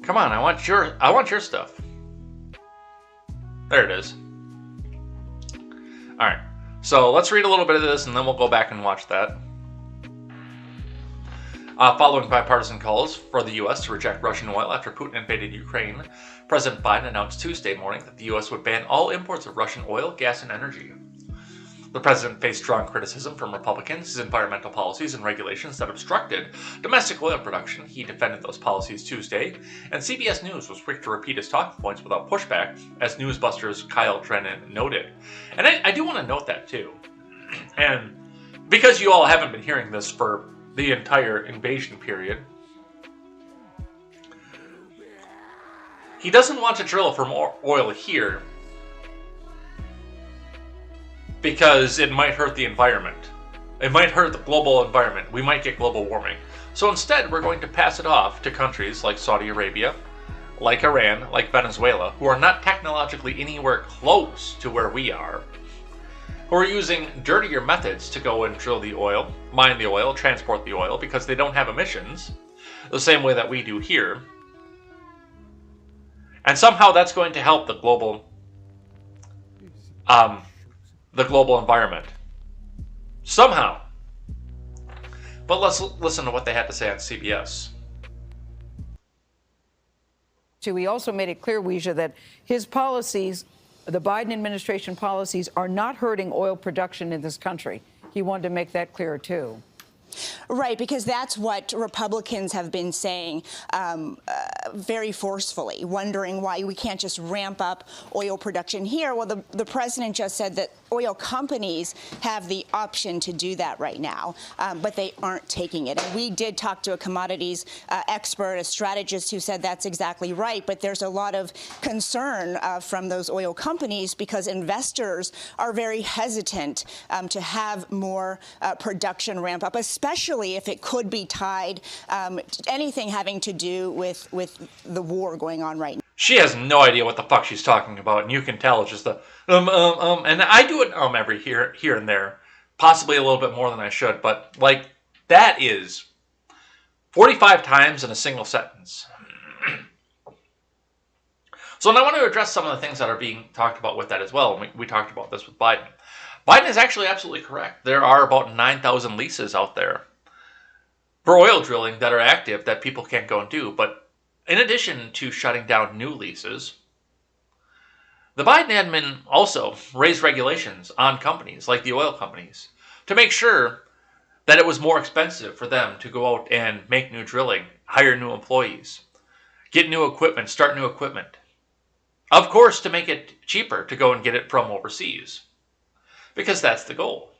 [SPEAKER 1] Come on, I want your stuff. There it is. Alright, so let's read a little bit of this and then we'll go back and watch that. Following bipartisan calls for the U.S. to reject Russian oil after Putin invaded Ukraine, President Biden announced Tuesday morning that the U.S. would ban all imports of Russian oil, gas, and energy. The president faced strong criticism from Republicans, his environmental policies and regulations that obstructed domestic oil production. He defended those policies Tuesday, and CBS News was quick to repeat his talking points without pushback, as Newsbusters' Kyle Drennan noted. And I do want to note that too. And because you all haven't been hearing this for the entire invasion period, he doesn't want to drill for more oil here because it might hurt the environment. It might hurt the global environment. We might get global warming. So instead, we're going to pass it off to countries like Saudi Arabia, like Iran, like Venezuela, who are not technologically anywhere close to where we are, who are using dirtier methods to go and drill the oil, mine the oil, transport the oil, because they don't have emissions. the same way that we do here. And somehow that's going to help the global environment. Somehow. But let's listen to what they had to say on CBS.
[SPEAKER 5] He also made it clear, Weijia, that his policies, the Biden administration policies, are not hurting oil production in this country. He wanted to make that clear, too.
[SPEAKER 6] Right, because that's what Republicans have been saying very forcefully, wondering why we can't just ramp up oil production here. Well, the president just said that oil companies have the option to do that right now, but they aren't taking it. And we did talk to a commodities expert, a strategist, who said that's exactly right. But there's a lot of concern from those oil companies because investors are very hesitant to have more production ramp up, especially if it could be tied to anything having to do with the war going on right now.
[SPEAKER 1] She has no idea what the fuck she's talking about, and you can tell it's just the and I do it every here and there, possibly a little bit more than I should, but like that is 45 times in a single sentence. So now I want to address some of the things that are being talked about with that as well. And we talked about this with Biden. Biden is actually absolutely correct. There are about 9,000 leases out there for oil drilling that are active that people can't go and do. But in addition to shutting down new leases, the Biden admin also raised regulations on companies like the oil companies to make sure that it was more expensive for them to go out and make new drilling, hire new employees, get new equipment, start new equipment. Of course, to make it cheaper to go and get it from overseas, because that's the goal.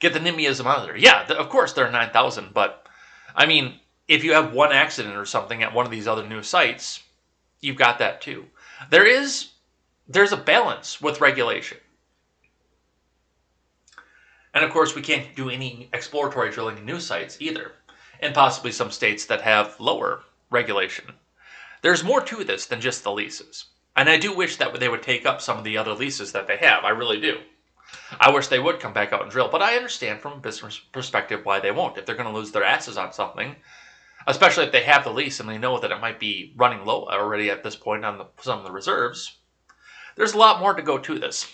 [SPEAKER 1] Get the NIMBYism out of there. Yeah, of course there are 9,000, but I mean, if you have one accident or something at one of these other new sites, you've got that too. There's a balance with regulation. And of course, we can't do any exploratory drilling in new sites either, and possibly some states that have lower regulation. There's more to this than just the leases. And I do wish that they would take up some of the other leases that they have. I really do. I wish they would come back out and drill. But I understand from a business perspective why they won't. If they're going to lose their asses on something, especially if they have the lease and they know that it might be running low already at this point on some of the reserves, there's a lot more to go to this.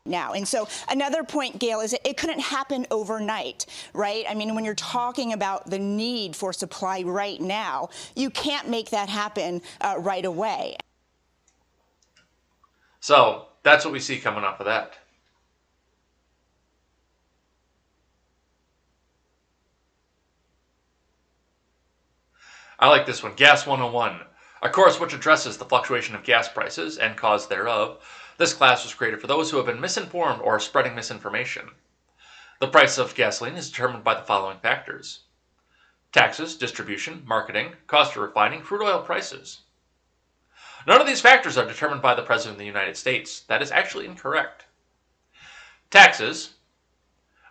[SPEAKER 6] Now. And so another point, Gail, is it couldn't happen overnight, right? I mean, when you're talking about the need for supply right now, you can't make that happen right away.
[SPEAKER 1] So that's what we see coming off of that. I like this one, Gas 101. A course which addresses the fluctuation of gas prices and cause thereof. This class was created for those who have been misinformed or are spreading misinformation. The price of gasoline is determined by the following factors: taxes, distribution, marketing, cost of refining, crude oil prices. None of these factors are determined by the President of the United States. That is actually incorrect. Taxes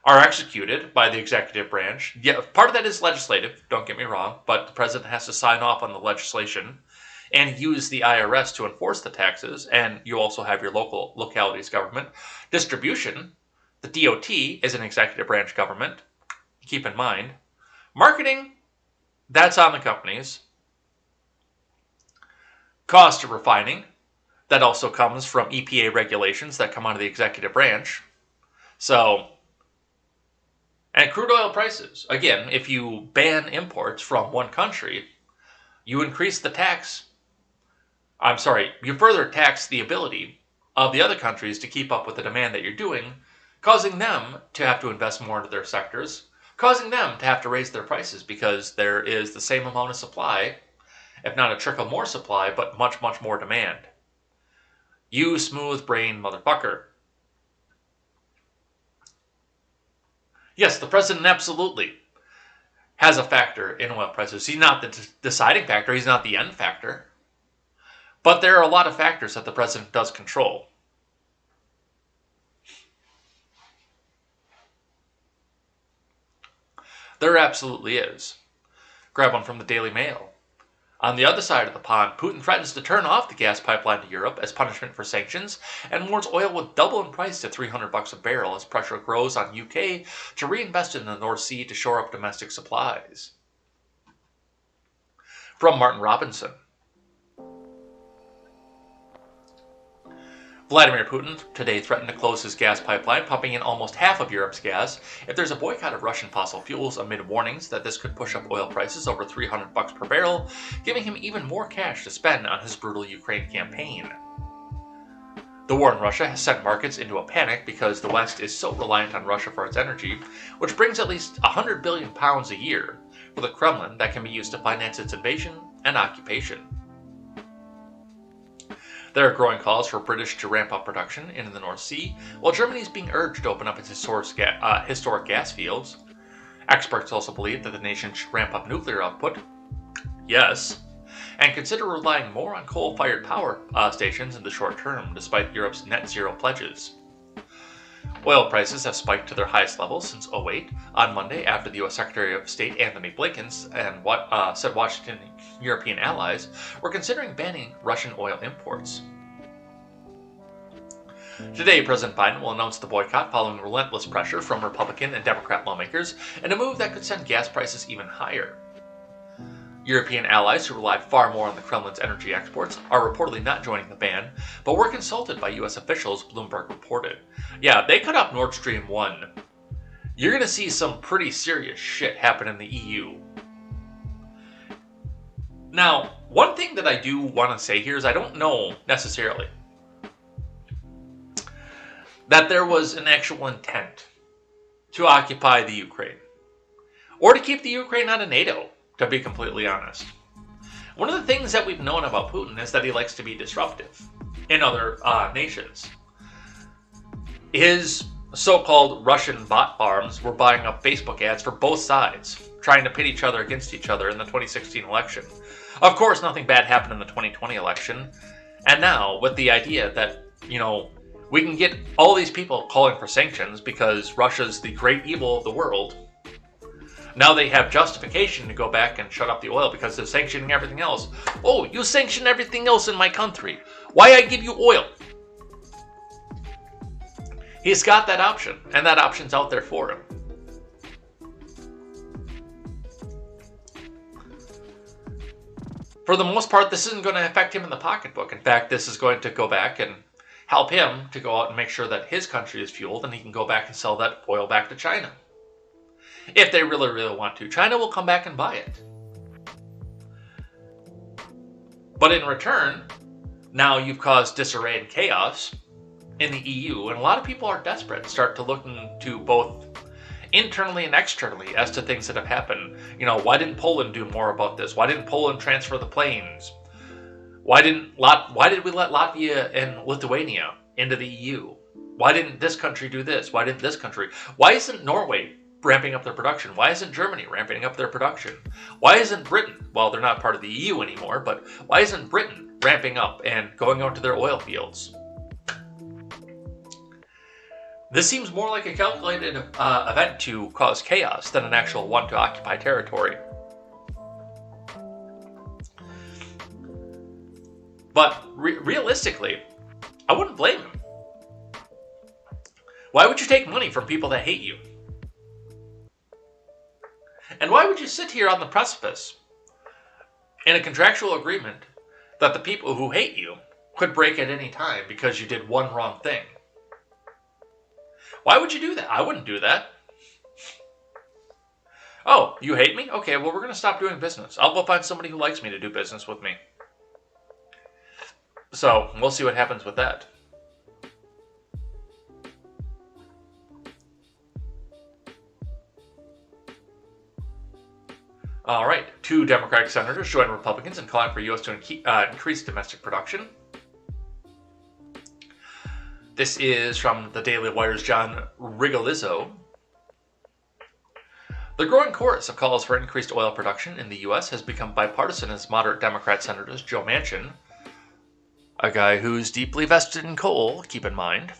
[SPEAKER 1] are executed by the executive branch. Yeah, part of that is legislative, don't get me wrong, but the President has to sign off on the legislation and use the IRS to enforce the taxes, and you also have your locality's government. Distribution, the DOT is an executive branch government, keep in mind. Marketing, that's on the companies. Cost of refining, that also comes from EPA regulations that come out of the executive branch. So, and crude oil prices. Again, if you ban imports from one country, you increase the tax. You further tax the ability of the other countries to keep up with the demand that you're doing, causing them to have to invest more into their sectors, causing them to have to raise their prices because there is the same amount of supply, if not a trickle more supply, but much, much more demand. You smooth brain motherfucker. Yes, the president absolutely has a factor in oil prices. He's not the deciding factor. He's not the end factor. But there are a lot of factors that the president does control. There absolutely is. Grab one from the Daily Mail. On the other side of the pond, Putin threatens to turn off the gas pipeline to Europe as punishment for sanctions and warns oil will double in price to $300 a barrel as pressure grows on UK to reinvest in the North Sea to shore up domestic supplies. From Martin Robinson. Vladimir Putin today threatened to close his gas pipeline, pumping in almost half of Europe's gas if there's a boycott of Russian fossil fuels amid warnings that this could push up oil prices over $300 per barrel, giving him even more cash to spend on his brutal Ukraine campaign. The war in Russia has sent markets into a panic because the West is so reliant on Russia for its energy, which brings at least £100 billion a year for the Kremlin that can be used to finance its invasion and occupation. There are growing calls for British to ramp up production in the North Sea, while Germany is being urged to open up its historic gas fields. Experts also believe that the nation should ramp up nuclear output, yes, and consider relying more on coal-fired power stations in the short term, despite Europe's net zero pledges. Oil prices have spiked to their highest levels since 2008 on Monday after the U.S. Secretary of State Anthony Blinken said Washington and European allies were considering banning Russian oil imports. Today, President Biden will announce the boycott following relentless pressure from Republican and Democrat lawmakers in a move that could send gas prices even higher. European allies who rely far more on the Kremlin's energy exports are reportedly not joining the ban, but were consulted by U.S. officials, Bloomberg reported. Yeah, they cut off Nord Stream 1. You're going to see some pretty serious shit happen in the EU. Now, one thing that I do want to say here is I don't know necessarily that there was an actual intent to occupy the Ukraine or to keep the Ukraine out of NATO, to be completely honest. One of the things that we've known about Putin is that he likes to be disruptive in other nations. His so-called Russian bot farms were buying up Facebook ads for both sides, trying to pit each other against each other in the 2016 election. Of course, nothing bad happened in the 2020 election. And now, with the idea that, we can get all these people calling for sanctions because Russia's the great evil of the world, now they have justification to go back and shut up the oil because they're sanctioning everything else. Oh, you sanction everything else in my country. Why I give you oil? He's got that option, and that option's out there for him. For the most part, this isn't going to affect him in the pocketbook. In fact, this is going to go back and help him to go out and make sure that his country is fueled and he can go back and sell that oil back to China. If they really, really want to. China will come back and buy it. But in return, now you've caused disarray and chaos in the EU, and a lot of people are desperate, start to look into both internally and externally as to things that have happened. Why didn't Poland do more about this? Why didn't Poland transfer the planes? Why did we let Latvia and Lithuania into the EU? Why didn't this country do this? Why didn't this country? Why isn't Norway ramping up their production? Why isn't Germany ramping up their production? Why isn't Britain, well, they're not part of the EU anymore, but why isn't Britain ramping up and going out to their oil fields? This seems more like a calculated event to cause chaos than an actual one to occupy territory. But realistically, I wouldn't blame him. Why would you take money from people that hate you? And why would you sit here on the precipice in a contractual agreement that the people who hate you could break at any time because you did one wrong thing? Why would you do that? I wouldn't do that. Oh, you hate me? Okay, well, we're going to stop doing business. I'll go find somebody who likes me to do business with me. So, we'll see what happens with that. All right, 2 Democratic senators join Republicans in calling for U.S. to increase domestic production. This is from the Daily Wire's John Rigolizzo. The growing chorus of calls for increased oil production in the U.S. has become bipartisan as moderate Democrat Senators Joe Manchin, a guy who's deeply vested in coal, keep in mind,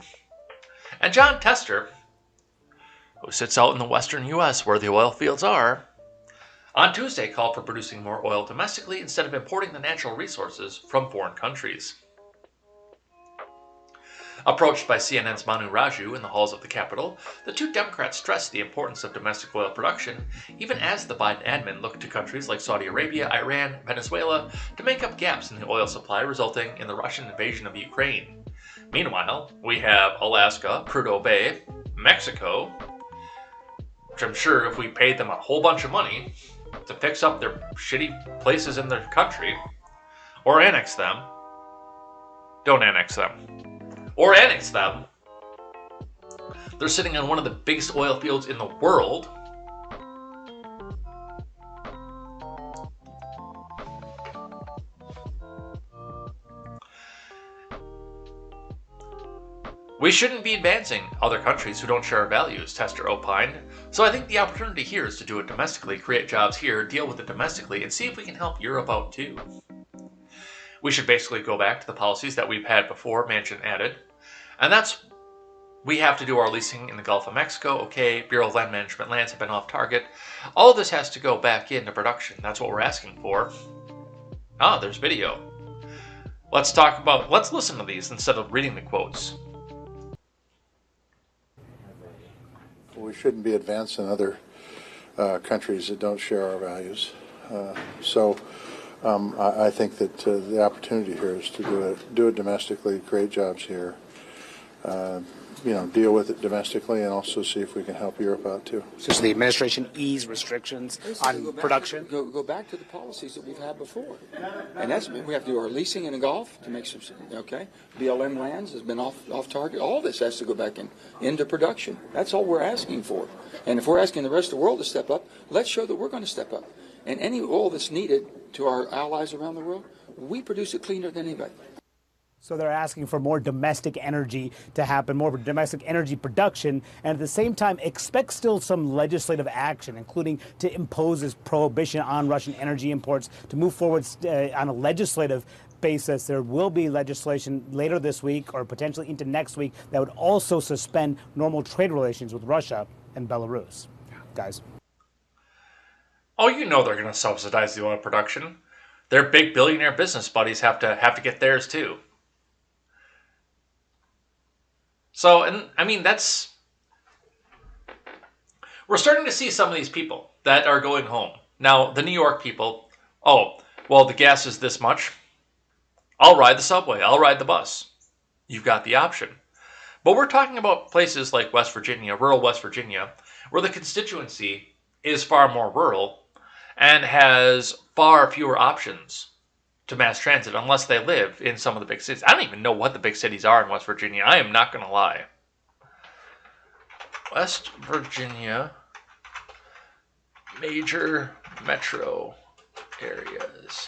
[SPEAKER 1] and John Tester, who sits out in the western U.S. where the oil fields are, On Tuesday, called for producing more oil domestically instead of importing the natural resources from foreign countries. Approached by CNN's Manu Raju in the halls of the Capitol, the two Democrats stressed the importance of domestic oil production, even as the Biden admin looked to countries like Saudi Arabia, Iran, Venezuela to make up gaps in the oil supply resulting in the Russian invasion of Ukraine. Meanwhile, we have Alaska, Prudhoe Bay, Mexico, which I'm sure if we paid them a whole bunch of money to fix up their shitty places in their country, or annex them, don't annex them, or annex them. They're sitting on one of the biggest oil fields in the world. We shouldn't be advancing other countries who don't share our values, Tester opined. So I think the opportunity here is to do it domestically, create jobs here, deal with it domestically, and see if we can help Europe out too. We should basically go back to the policies that we've had before, Manchin added. And that's, we have to do our leasing in the Gulf of Mexico. Okay, Bureau of Land Management lands have been off target. All of this has to go back into production. That's what we're asking for. Ah, there's video. Let's listen to these instead of reading the quotes.
[SPEAKER 7] We shouldn't be advancing other countries that don't share our values. I think that the opportunity here is to do it domestically, create jobs here, deal with it domestically, and also see if we can help Europe out too.
[SPEAKER 8] So should the administration ease restrictions on production?
[SPEAKER 9] Go back to the policies that we've had before, and that's we have to do our leasing in the Gulf to make some. Okay, BLM lands has been off target. All this has to go back into production. That's all we're asking for. And if we're asking the rest of the world to step up, let's show that we're going to step up. And any oil that's needed to our allies around the world, we produce it cleaner than anybody.
[SPEAKER 8] So they're asking for more domestic energy to happen, more domestic energy production, and at the same time expect still some legislative action, including to impose this prohibition on Russian energy imports, to move forward on a legislative basis. There will be legislation later this week or potentially into next week that would also suspend normal trade relations with Russia and Belarus. Guys.
[SPEAKER 1] Oh, you know they're going to subsidize the oil production. Their big billionaire business buddies have to get theirs too. So, and I mean, we're starting to see some of these people that are going home. Now, the New York people, oh, well, the gas is this much. I'll ride the subway. I'll ride the bus. You've got the option. But we're talking about places like West Virginia, rural West Virginia, where the constituency is far more rural and has far fewer options to mass transit unless they live in some of the big cities. I don't even know what the big cities are in West Virginia. I am not going to lie. West Virginia major metro areas.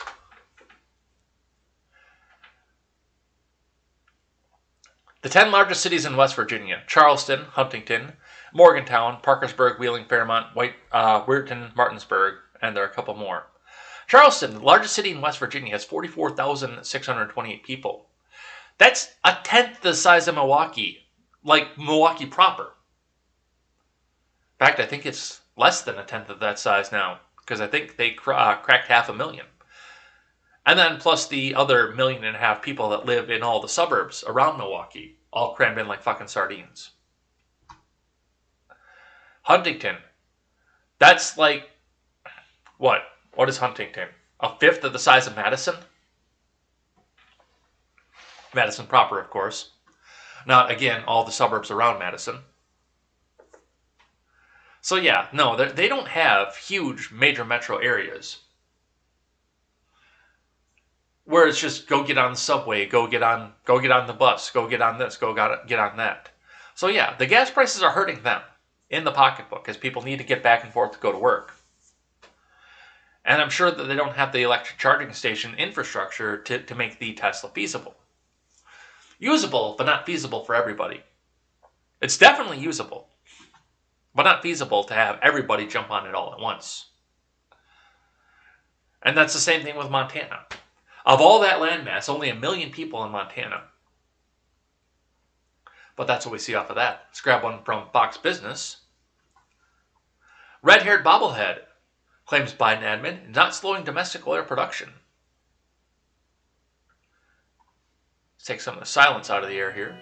[SPEAKER 1] The 10 largest cities in West Virginia: Charleston, Huntington, Morgantown, Parkersburg, Wheeling, Fairmont, Weirton, Martinsburg, and there are a couple more. Charleston, the largest city in West Virginia, has 44,628 people. That's a tenth the size of Milwaukee, like Milwaukee proper. In fact, I think it's less than a tenth of that size now, because I think they cracked 500,000. And then plus the other 1.5 million people that live in all the suburbs around Milwaukee, all crammed in like fucking sardines. Huntington, that's like, what? What is Huntington? A fifth of the size of Madison? Madison proper, of course. Not, again, all the suburbs around Madison. So yeah, no, they don't have huge major metro areas where it's just go get on the subway, go get on the bus, go get on this, get on that. So yeah, the gas prices are hurting them in the pocketbook as people need to get back and forth to go to work. And I'm sure that they don't have the electric charging station infrastructure to make the Tesla feasible. Usable, but not feasible for everybody. It's definitely usable, but not feasible to have everybody jump on it all at once. And that's the same thing with Montana. Of all that landmass, only 1 million people in Montana. But that's what we see off of that. Let's grab one from Fox Business. Redhaired Bobblehead claims Biden admin not slowing domestic oil production. Let's take some of the silence out of the air here.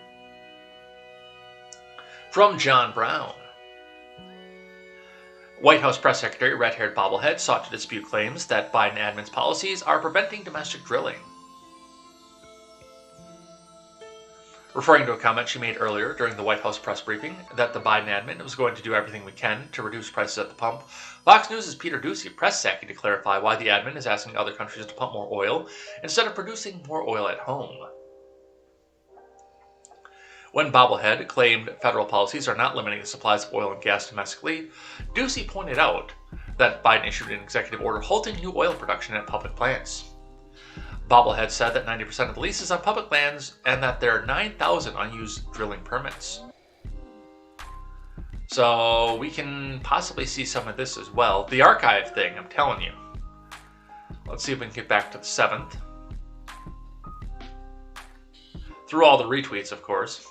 [SPEAKER 1] From John Brown. White House Press Secretary Redhaired Bobblehead sought to dispute claims that Biden admin's policies are preventing domestic drilling. Referring to a comment she made earlier during the White House press briefing that the Biden admin was going to do everything we can to reduce prices at the pump, Fox News' Peter Doocy pressed Psaki to clarify why the admin is asking other countries to pump more oil instead of producing more oil at home. When Bobblehead claimed federal policies are not limiting the supplies of oil and gas domestically, Doocy pointed out that Biden issued an executive order halting new oil production at public plants. Bobblehead said that 90% of the leases on public lands and that there are 9,000 unused drilling permits. So we can possibly see some of this as well. The archive thing, I'm telling you. Let's see if we can get back to the 7th. Through all the retweets, of course.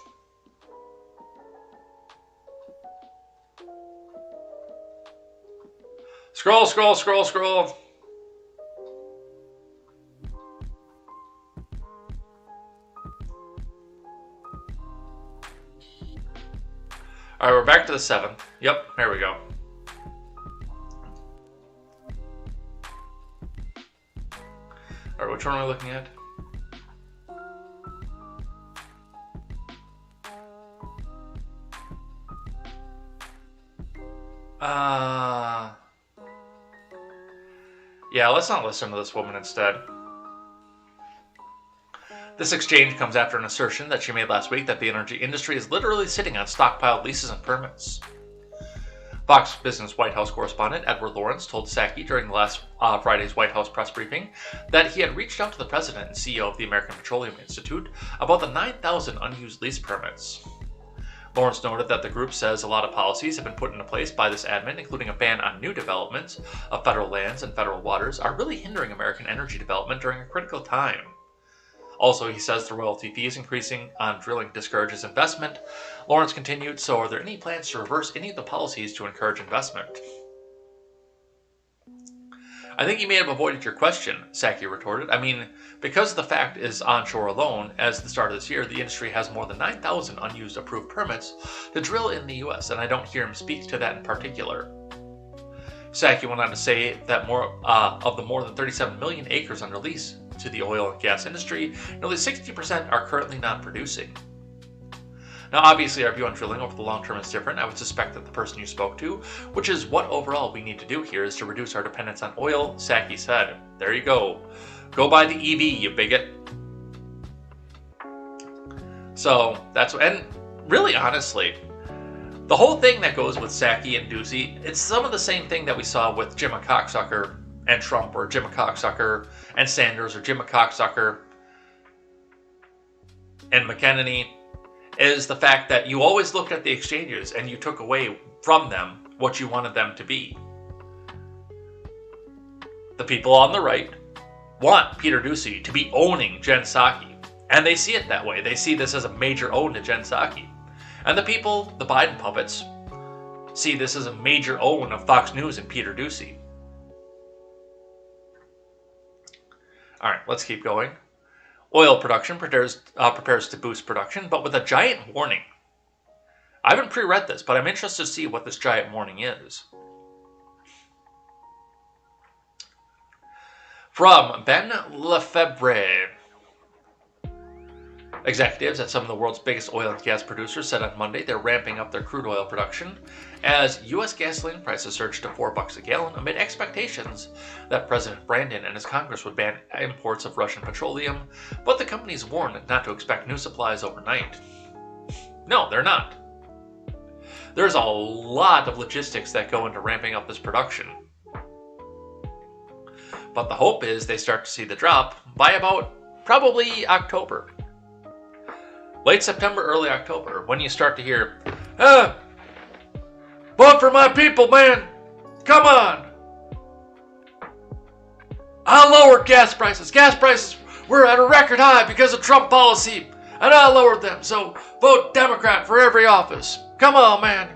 [SPEAKER 1] Scroll, scroll, scroll, scroll. Alright, we're back to the 7th. Yep, there we go. Alright, which one are we looking at? Yeah, let's not listen to this woman instead. This exchange comes after an assertion that she made last week that the energy industry is literally sitting on stockpiled leases and permits. Fox Business White House correspondent Edward Lawrence told Psaki during last Friday's White House press briefing that he had reached out to the president and CEO of the American Petroleum Institute about the 9,000 unused lease permits. Lawrence noted that the group says a lot of policies have been put into place by this admin, including a ban on new developments of federal lands and federal waters, are really hindering American energy development during a critical time. Also, he says the royalty fees increasing on drilling discourages investment. Lawrence continued, so are there any plans to reverse any of the policies to encourage investment? I think you may have avoided your question, Psaki retorted. I mean, because the fact is onshore alone, as the start of this year, the industry has more than 9,000 unused approved permits to drill in the U.S., and I don't hear him speak to that in particular. Psaki went on to say that more than 37 million acres under lease to the oil and gas industry, nearly 60% are currently non-producing. Now, obviously, our view on drilling over the long term is different. I would suspect that the person you spoke to, which is what overall we need to do here, is to reduce our dependence on oil, Psaki said. There you go. Go buy the EV, you bigot. So, that's what, and really honestly, the whole thing that goes with Psaki and Doocy, it's some of the same thing that we saw with Jim a cocksucker and Trump, or Jim a cocksucker and Sanders, or Jim a cocksucker and McEnany, is the fact that you always looked at the exchanges and you took away from them what you wanted them to be. The people on the right want Peter Doocy to be owning Jen Psaki, and they see it that way. They see this as a major own to Jen Psaki. And the people, the Biden puppets, see this as a major own of Fox News and Peter Doocy. Alright, let's keep going. Oil production prepares to boost production, but with a giant warning. I haven't pre-read this, but I'm interested to see what this giant warning is. From Ben Lefebvre. Executives at some of the world's biggest oil and gas producers said on Monday they're ramping up their crude oil production as U.S. gasoline prices surged to $4 a gallon amid expectations that President Brandon and his Congress would ban imports of Russian petroleum, but the companies warned not to expect new supplies overnight. No, they're not. There's a lot of logistics that go into ramping up this production. But the hope is they start to see the drop by about probably October. Late September, early October, when you start to hear, vote for my people, man! Come on! I lowered gas prices. Gas prices were at a record high because of Trump policy, and I lowered them, so vote Democrat for every office. Come on, man!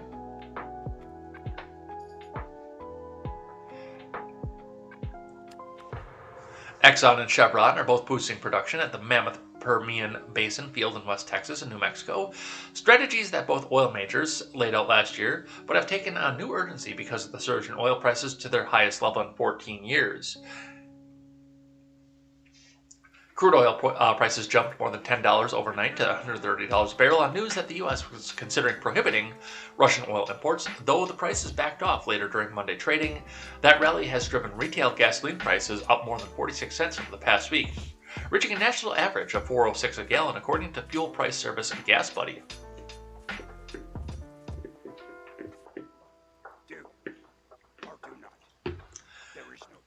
[SPEAKER 1] Exxon and Chevron are both boosting production at the Mammoth Permian Basin field in West Texas and New Mexico, strategies that both oil majors laid out last year, but have taken on new urgency because of the surge in oil prices to their highest level in 14 years. Crude oil prices jumped more than $10 overnight to $130 a barrel on news that the U.S. was considering prohibiting Russian oil imports, though the prices backed off later during Monday trading. That rally has driven retail gasoline prices up more than 46 cents over the past week, reaching a national average of $4.06 a gallon, according to fuel price service Gas Buddy.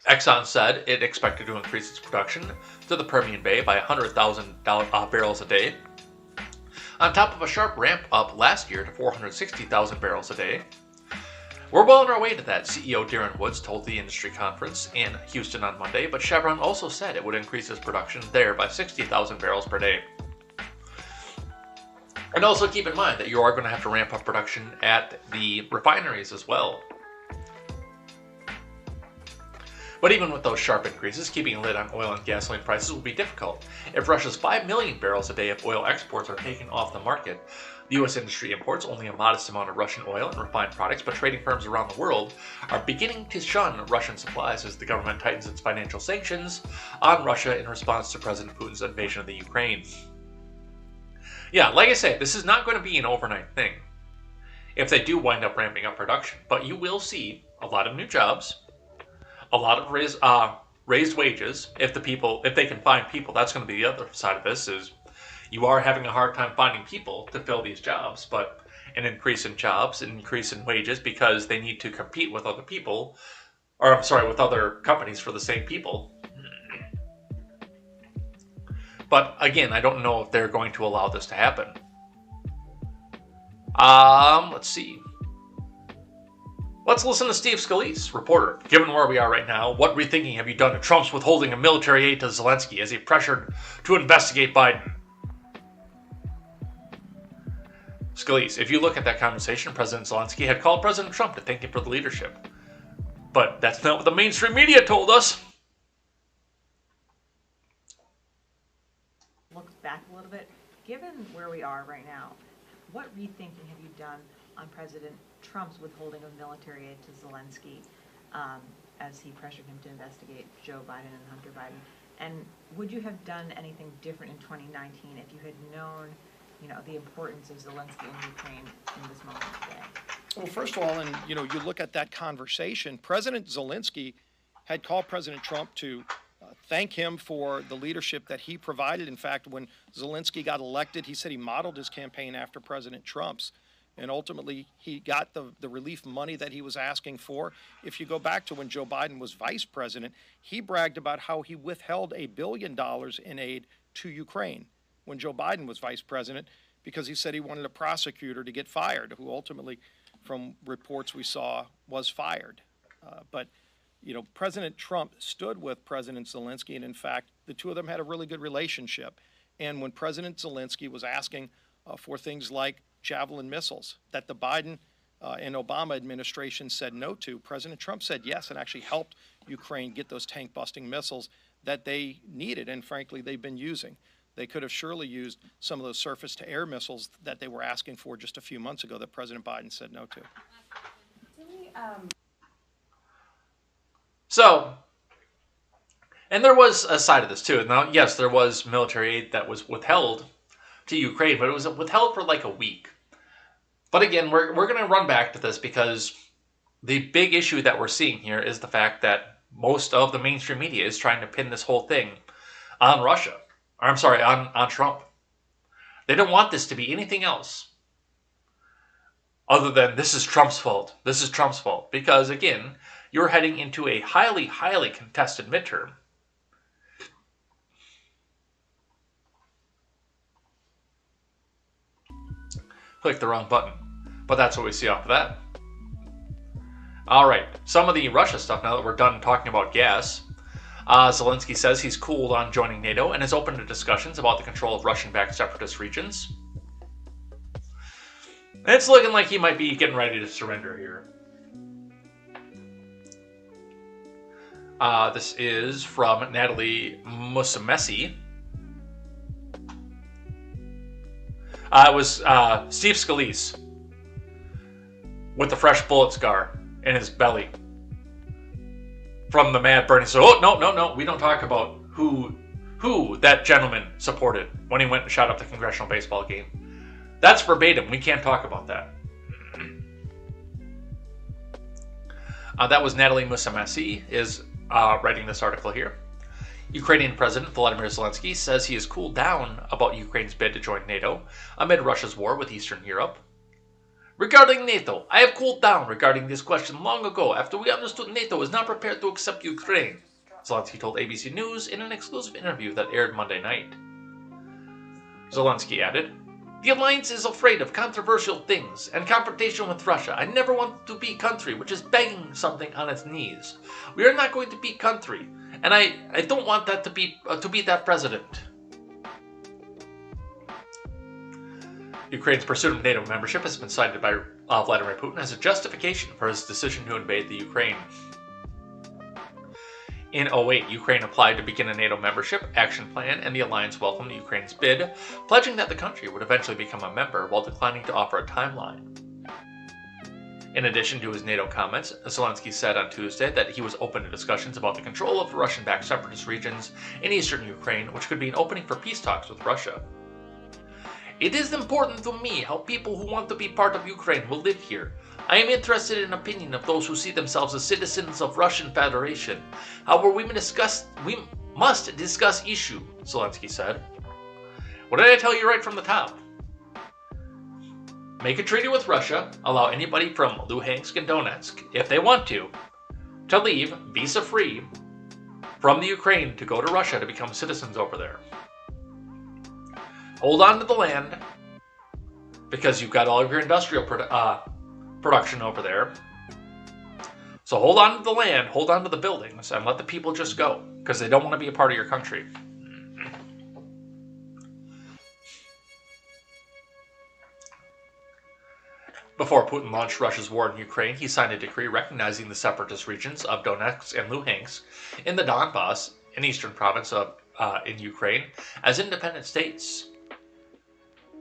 [SPEAKER 1] Exxon said it expected to increase its production to the Permian Bay by 100,000 barrels a day, on top of a sharp ramp up last year to 460,000 barrels a day. We're well on our way to that, CEO Darren Woods told the industry conference in Houston on Monday, but Chevron also said it would increase its production there by 60,000 barrels per day. And also keep in mind that you are going to have to ramp up production at the refineries as well. But even with those sharp increases, keeping a lid on oil and gasoline prices will be difficult. If Russia's 5 million barrels a day of oil exports are taken off the market, the U.S. industry imports only a modest amount of Russian oil and refined products, but trading firms around the world are beginning to shun Russian supplies as the government tightens its financial sanctions on Russia in response to President Putin's invasion of the Ukraine. Yeah, like I say, this is not going to be an overnight thing if they do wind up ramping up production, but you will see a lot of new jobs, a lot of raised wages if they can find people. That's going to be the other side of this, is you are having a hard time finding people to fill these jobs, but an increase in jobs, an increase in wages, because they need to compete with other people, or with other companies for the same people. But again, I don't know if they're going to allow this to happen. Let's see. Let's listen to Steve Scalise, reporter. Given where we are right now, what rethinking have you done to Trump's withholding of military aid to Zelensky as he pressured to investigate Biden? Scalise, if you look at that conversation, President Zelensky had called President Trump to thank him for the leadership. But that's not what the mainstream media told us.
[SPEAKER 10] Look back a little bit. Given where we are right now, what rethinking have you done on President Trump's withholding of military aid to Zelensky as he pressured him to investigate Joe Biden and Hunter Biden? And would you have done anything different in 2019 if you had known, the importance of Zelensky in Ukraine in this moment today?
[SPEAKER 11] Well, first of all, and you look at that conversation, President Zelensky had called President Trump to thank him for the leadership that he provided. In fact, when Zelensky got elected, he said he modeled his campaign after President Trump's. And ultimately, he got the relief money that he was asking for. If you go back to when Joe Biden was vice president, he bragged about how he withheld $1 billion in aid to Ukraine when Joe Biden was vice president, because he said he wanted a prosecutor to get fired, who ultimately, from reports we saw, was fired. But President Trump stood with President Zelensky, and in fact, the two of them had a really good relationship. And when President Zelensky was asking for things like Javelin missiles that the Biden and Obama administration said no to, President Trump said yes and actually helped Ukraine get those tank-busting missiles that they needed and, frankly, they've been using. They could have surely used some of those surface-to-air missiles that they were asking for just a few months ago that President Biden said no to.
[SPEAKER 1] So, and there was a side of this too. Now, yes, there was military aid that was withheld to Ukraine, but it was withheld for like a week. But again, we're going to run back to this because the big issue that we're seeing here is the fact that most of the mainstream media is trying to pin this whole thing on Russia. Or I'm sorry, on Trump. They don't want this to be anything else other than this is Trump's fault. This is Trump's fault. Because again, you're heading into a highly, highly contested midterm. Click the wrong button. But that's what we see off of that. Alright, some of the Russia stuff now that we're done talking about gas. Zelensky says he's cooled on joining NATO and is open to discussions about the control of Russian-backed separatist regions. It's looking like he might be getting ready to surrender here. This is from Natalie Musumeci. It was Steve Scalise with the fresh bullet scar in his belly from the mad Bernie. So, oh, no, we don't talk about who that gentleman supported when he went and shot up the congressional baseball game. That's verbatim. We can't talk about that. That was Natalie Musumeci is writing this article here. Ukrainian President Volodymyr Zelensky says he has cooled down about Ukraine's bid to join NATO amid Russia's war with Eastern Europe. Regarding NATO, I have cooled down regarding this question long ago after we understood NATO is not prepared to accept Ukraine, Zelensky told ABC News in an exclusive interview that aired Monday night. Zelensky added, "The alliance is afraid of controversial things and confrontation with Russia. I never want to be a country which is begging something on its knees. We are not going to be a country, and I don't want that to be that president." Ukraine's pursuit of NATO membership has been cited by Vladimir Putin as a justification for his decision to invade the Ukraine. In 2008, Ukraine applied to begin a NATO membership action plan, and the alliance welcomed Ukraine's bid, pledging that the country would eventually become a member while declining to offer a timeline. In addition to his NATO comments, Zelensky said on Tuesday that he was open to discussions about the control of the Russian-backed separatist regions in eastern Ukraine, which could be an opening for peace talks with Russia. "It is important to me how people who want to be part of Ukraine will live here. I am interested in the opinion of those who see themselves as citizens of Russian Federation. However, we must discuss issue," Zelensky said. "What did I tell you right from the top? Make a treaty with Russia, allow anybody from Luhansk and Donetsk, if they want to leave visa-free from the Ukraine to go to Russia to become citizens over there. Hold on to the land, because you've got all of your industrial production over there. So hold on to the land, hold on to the buildings, and let the people just go, because they don't want to be a part of your country." Before Putin launched Russia's war in Ukraine, he signed a decree recognizing the separatist regions of Donetsk and Luhansk in the Donbass, an eastern province in Ukraine, as independent states.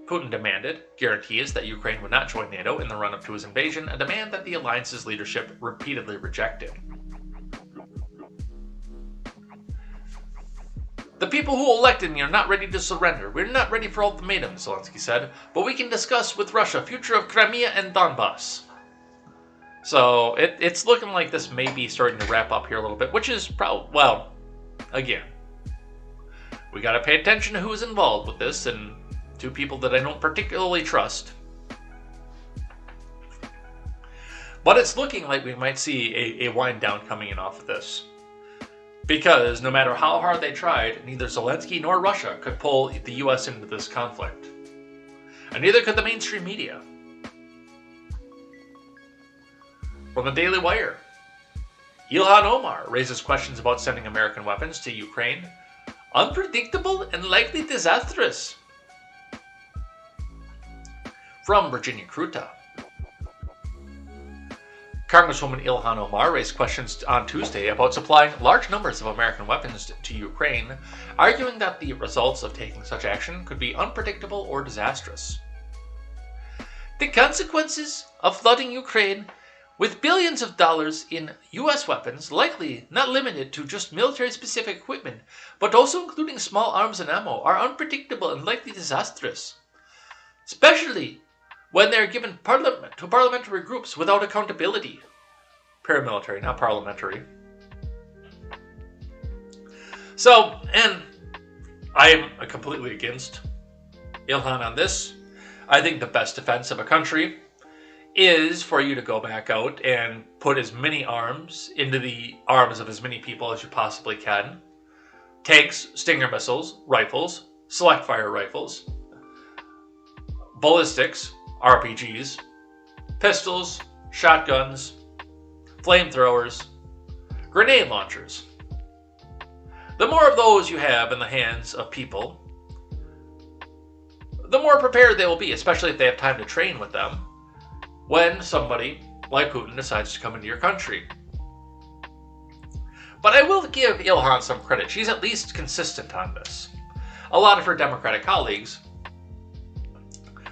[SPEAKER 1] Putin demanded guarantees that Ukraine would not join NATO in the run-up to his invasion, a demand that the alliance's leadership repeatedly rejected. "The people who elected me are not ready to surrender. We're not ready for ultimatums," Zelensky said, "but we can discuss with Russia future of Crimea and Donbass." So it's looking like this may be starting to wrap up here a little bit, which is probably, well, again, we got to pay attention to who is involved with this, and two people that I don't particularly trust. But it's looking like we might see a wind down coming in off of this. Because no matter how hard they tried, neither Zelensky nor Russia could pull the US into this conflict. And neither could the mainstream media. From the Daily Wire, Ilhan Omar raises questions about sending American weapons to Ukraine. Unpredictable and likely disastrous. From Virginia Kruta, Congresswoman Ilhan Omar raised questions on Tuesday about supplying large numbers of American weapons to Ukraine, arguing that the results of taking such action could be unpredictable or disastrous. "The consequences of flooding Ukraine with billions of dollars in U.S. weapons, likely not limited to just military-specific equipment, but also including small arms and ammo, are unpredictable and likely disastrous, especially when they are given to parliamentary groups without accountability." Paramilitary, not parliamentary. So, and I am completely against Ilhan on this. I think the best defense of a country is for you to go back out and put as many arms into the arms of as many people as you possibly can. Tanks, Stinger missiles, rifles, select fire rifles, ballistics, RPGs, pistols, shotguns, flamethrowers, grenade launchers. The more of those you have in the hands of people, the more prepared they will be, especially if they have time to train with them, when somebody like Putin decides to come into your country. But I will give Ilhan some credit. She's at least consistent on this. A lot of her Democratic colleagues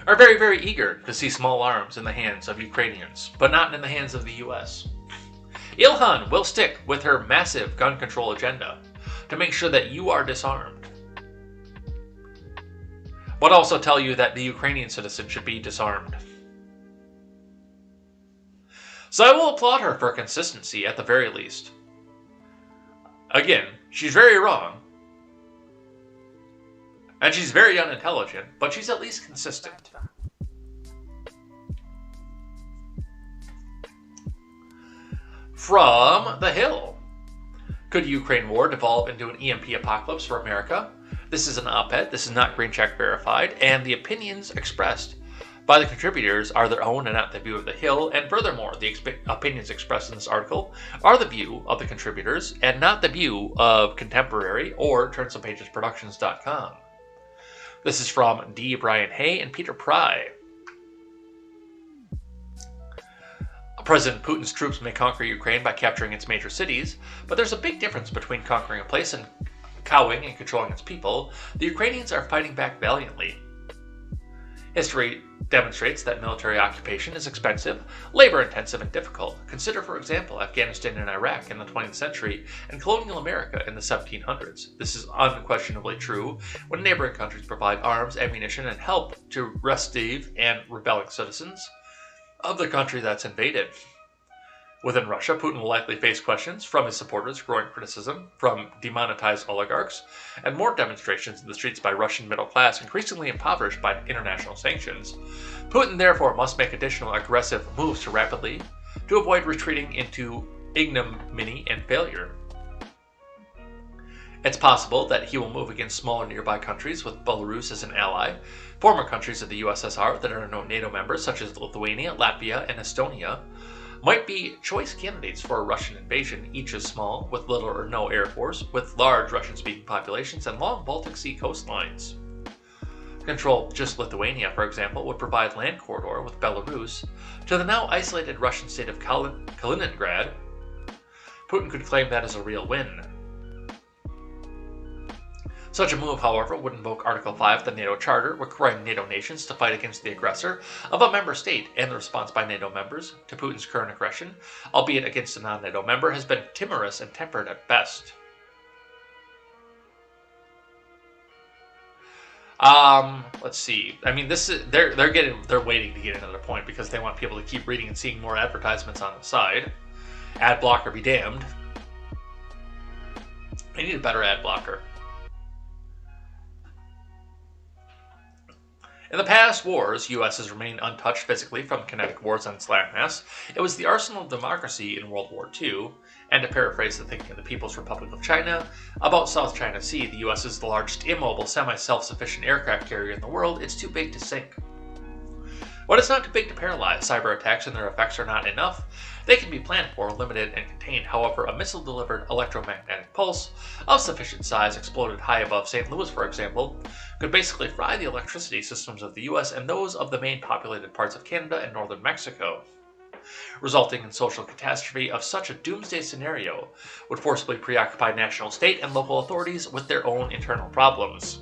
[SPEAKER 1] are very, very eager to see small arms in the hands of Ukrainians, but not in the hands of the U.S. Ilhan will stick with her massive gun control agenda to make sure that you are disarmed, but also tell you that the Ukrainian citizen should be disarmed. So I will applaud her for consistency at the very least. Again, she's very wrong, and she's very unintelligent, but she's at least consistent. From The Hill. Could Ukraine war devolve into an EMP apocalypse for America? This is an op-ed, this is not green check verified, and the opinions expressed by the contributors are their own and not the view of The Hill, and furthermore, the opinions expressed in this article are the view of the contributors and not the view of Contemporary or TurnSomePagesProductions.com. This is from D. Brian Hay and Peter Pry. President Putin's troops may conquer Ukraine by capturing its major cities, but there's a big difference between conquering a place and cowing and controlling its people. The Ukrainians are fighting back valiantly. History demonstrates that military occupation is expensive, labor-intensive, and difficult. Consider, for example, Afghanistan and Iraq in the 20th century and colonial America in the 1700s. This is unquestionably true when neighboring countries provide arms, ammunition, and help to restive and rebelling citizens of the country that's invaded. Within Russia, Putin will likely face questions from his supporters, growing criticism from demonetized oligarchs, and more demonstrations in the streets by Russian middle class, increasingly impoverished by international sanctions. Putin therefore must make additional aggressive moves to avoid retreating into ignominy and failure. It's possible that he will move against smaller nearby countries with Belarus as an ally. Former countries of the USSR that are no NATO members, such as Lithuania, Latvia, and Estonia, might be choice candidates for a Russian invasion. Each is small, with little or no air force, with large Russian-speaking populations and long Baltic Sea coastlines. Control just Lithuania, for example, would provide land corridor with Belarus to the now isolated Russian state of Kaliningrad. Putin could claim that as a real win. Such a move, however, would invoke Article 5 of the NATO Charter, requiring NATO nations to fight against the aggressor of a member state, and the response by NATO members to Putin's current aggression, albeit against a non-NATO member, has been timorous and tempered at best. Let's see. I mean, this is they're waiting to get another point because they want people to keep reading and seeing more advertisements on the side. Ad blocker be damned. I need a better ad blocker. In the past wars, U.S. has remained untouched physically from kinetic wars on its landmass. It was the arsenal of democracy in World War II, and to paraphrase the thinking of the People's Republic of China about South China Sea, the U.S. is the largest immobile, semi-self-sufficient aircraft carrier in the world. It's too big to sink. But it's not too big to paralyze. Cyber attacks and their effects are not enough. They can be planned for, limited, and contained. However, a missile-delivered electromagnetic pulse of sufficient size exploded high above St. Louis, for example, could basically fry the electricity systems of the U.S. and those of the main populated parts of Canada and northern Mexico, resulting in social catastrophe of such a doomsday scenario would forcibly preoccupy national, state, and local authorities with their own internal problems.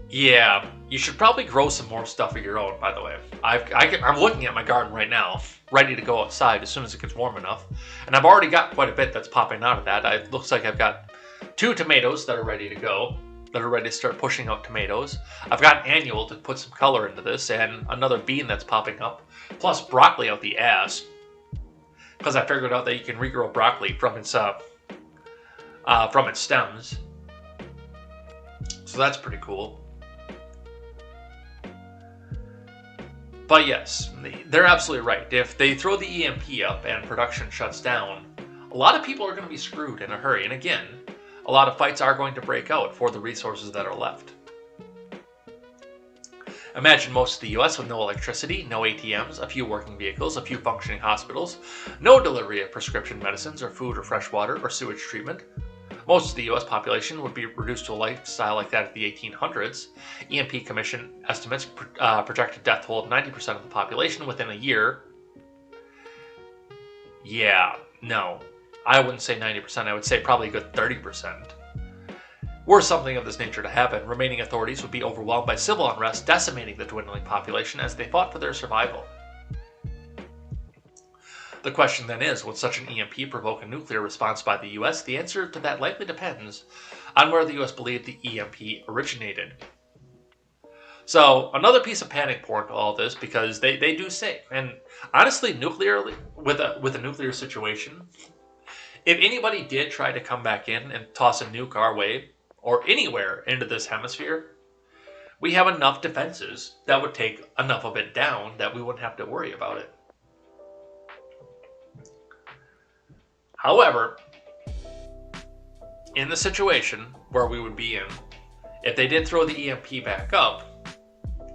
[SPEAKER 1] Yeah, you should probably grow some more stuff of your own, by the way. I'm looking at my garden right now, ready to go outside as soon as it gets warm enough. And I've already got quite a bit that's popping out of that. It looks like I've got 2 tomatoes that are ready to go, that are ready to start pushing out tomatoes. I've got an annual to put some color into this, and another bean that's popping up, plus broccoli out the ass. Because I figured out that you can regrow broccoli from its stems. So that's pretty cool. But yes, they're absolutely right. If they throw the EMP up and production shuts down, a lot of people are going to be screwed in a hurry. And again, a lot of fights are going to break out for the resources that are left. Imagine most of the US with no electricity, no ATMs, a few working vehicles, a few functioning hospitals, no delivery of prescription medicines or food or fresh water or sewage treatment. Most of the U.S. population would be reduced to a lifestyle like that of the 1800s. EMP Commission estimates projected death toll of 90% of the population within a year. Yeah, no. I wouldn't say 90%, I would say probably a good 30%. Were something of this nature to happen, remaining authorities would be overwhelmed by civil unrest, decimating the dwindling population as they fought for their survival. The question then is, would such an EMP provoke a nuclear response by the US? The answer to that likely depends on where the US believed the EMP originated. So, another piece of panic porn to all this, because they do say, and honestly, nuclearly, with a nuclear situation, if anybody did try to come back in and toss a nuke our way, or anywhere into this hemisphere, we have enough defenses that would take enough of it down that we wouldn't have to worry about it. However, in the situation where we would be in, if they did throw the EMP back up,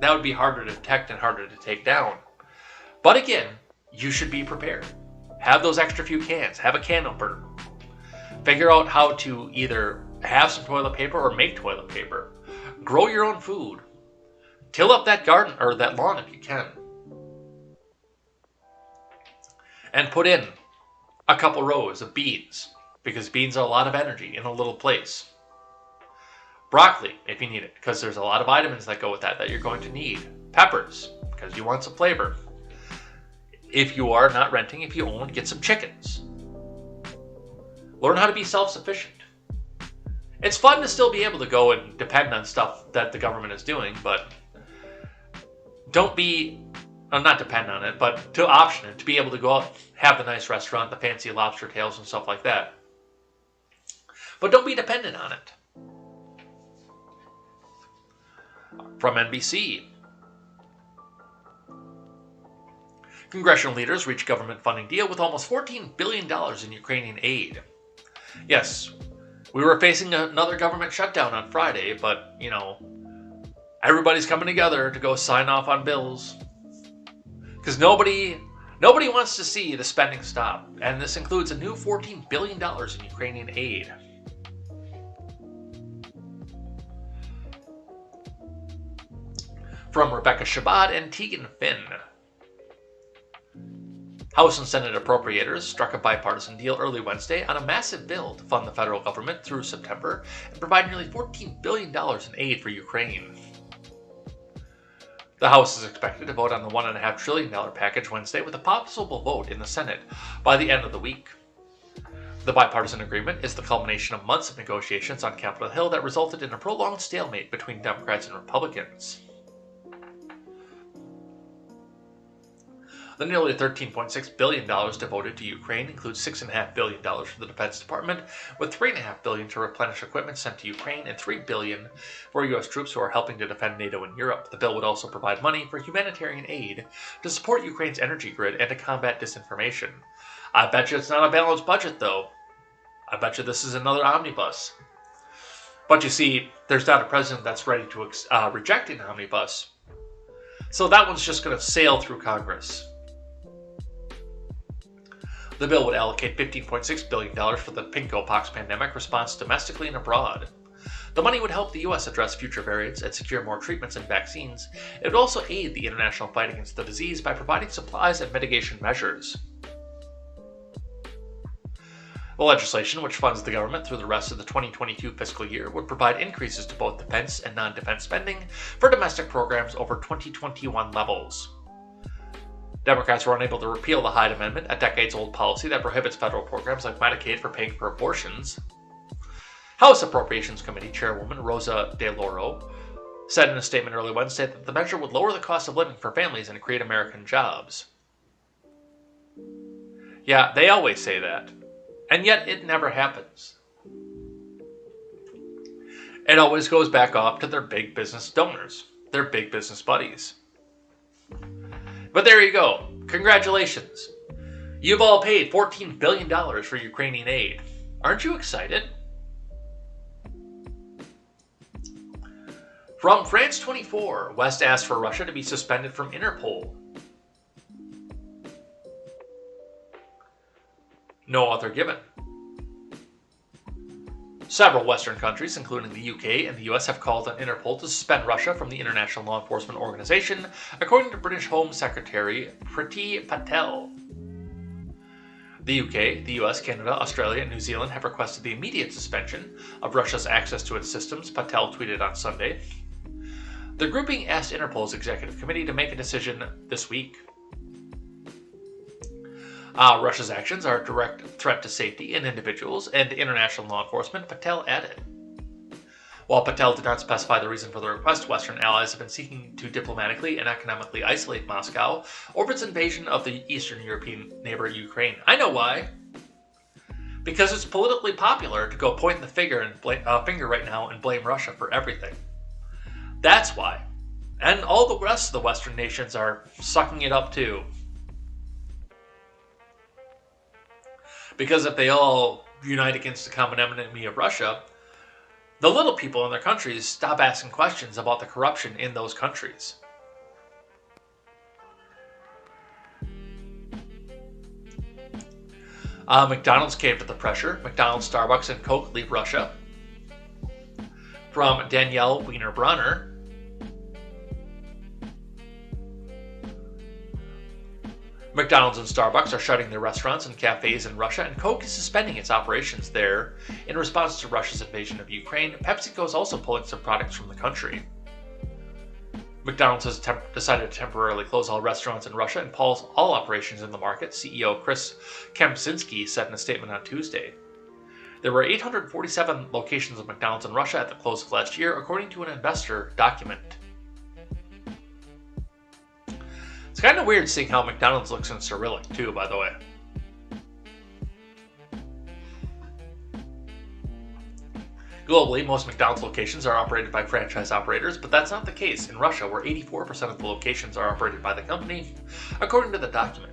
[SPEAKER 1] that would be harder to detect and harder to take down. But again, you should be prepared. Have those extra few cans. Have a can opener. Figure out how to either have some toilet paper or make toilet paper. Grow your own food. Till up that garden or that lawn if you can. And put in a couple rows of beans, because beans are a lot of energy in a little place. Broccoli, if you need it, because there's a lot of vitamins that go with that you're going to need. Peppers, because you want some flavor. If you are not renting, if you own, get some chickens. Learn how to be self-sufficient. It's fun to still be able to go and depend on stuff that the government is doing, but don't be, not depend on it, but to option it, to be able to go out, have the nice restaurant, the fancy lobster tails and stuff like that. But don't be dependent on it. From NBC. Congressional leaders reach government funding deal with almost $14 billion in Ukrainian aid. Yes, we were facing another government shutdown on Friday, but, you know, everybody's coming together to go sign off on bills. Because nobody wants to see the spending stop, and this includes a new $14 billion in Ukrainian aid. From Rebecca Shabbat and Tegan Finn. House and Senate appropriators struck a bipartisan deal early Wednesday on a massive bill to fund the federal government through September and provide nearly $14 billion in aid for Ukraine. The House is expected to vote on the $1.5 trillion package Wednesday with a possible vote in the Senate by the end of the week. The bipartisan agreement is the culmination of months of negotiations on Capitol Hill that resulted in a prolonged stalemate between Democrats and Republicans. The nearly $13.6 billion devoted to Ukraine includes $6.5 billion for the Defense Department, with $3.5 billion to replenish equipment sent to Ukraine and $3 billion for U.S. troops who are helping to defend NATO in Europe. The bill would also provide money for humanitarian aid to support Ukraine's energy grid and to combat disinformation. I bet you it's not a balanced budget, though. I bet you this is another omnibus. But you see, there's not a president that's ready to reject an omnibus. So that one's just going to sail through Congress. The bill would allocate $15.6 billion for the pinkpox pandemic response domestically and abroad. The money would help the U.S. address future variants and secure more treatments and vaccines. It would also aid the international fight against the disease by providing supplies and mitigation measures. The legislation, which funds the government through the rest of the 2022 fiscal year, would provide increases to both defense and non-defense spending for domestic programs over 2021 levels. Democrats were unable to repeal the Hyde Amendment, a decades-old policy that prohibits federal programs like Medicaid for paying for abortions. House Appropriations Committee Chairwoman Rosa DeLauro said in a statement early Wednesday that the measure would lower the cost of living for families and create American jobs. Yeah, they always say that. And yet it never happens. It always goes back off to their big business donors, their big business buddies. But there you go. Congratulations. You've all paid $14 billion for Ukrainian aid. Aren't you excited? From France 24, West asked for Russia to be suspended from Interpol. No author given. Several Western countries, including the UK and the US, have called on Interpol to suspend Russia from the International Law Enforcement Organization, according to British Home Secretary Priti Patel. The UK, the US, Canada, Australia, and New Zealand have requested the immediate suspension of Russia's access to its systems, Patel tweeted on Sunday. The grouping asked Interpol's executive committee to make a decision this week. Russia's actions are a direct threat to safety and individuals and international law enforcement, Patel added. While Patel did not specify the reason for the request, Western allies have been seeking to diplomatically and economically isolate Moscow over its invasion of the Eastern European neighbor Ukraine. I know why. Because it's politically popular to go point the finger right now and blame Russia for everything. That's why. And all the rest of the Western nations are sucking it up too. Because if they all unite against the common enemy of Russia, the little people in their countries stop asking questions about the corruption in those countries. McDonald's caved to the pressure. McDonald's, Starbucks, and Coke leave Russia. From Danielle Wiener-Bronner. McDonald's and Starbucks are shutting their restaurants and cafes in Russia, and Coke is suspending its operations there in response to Russia's invasion of Ukraine. PepsiCo is also pulling some products from the country. McDonald's has decided to temporarily close all restaurants in Russia and pause all operations in the market, CEO Chris Kempczynski said in a statement on Tuesday. There were 847 locations of McDonald's in Russia at the close of last year, according to an investor document. It's kind of weird seeing how McDonald's looks in Cyrillic, too, by the way. Globally, most McDonald's locations are operated by franchise operators, but that's not the case in Russia, where 84% of the locations are operated by the company, according to the document.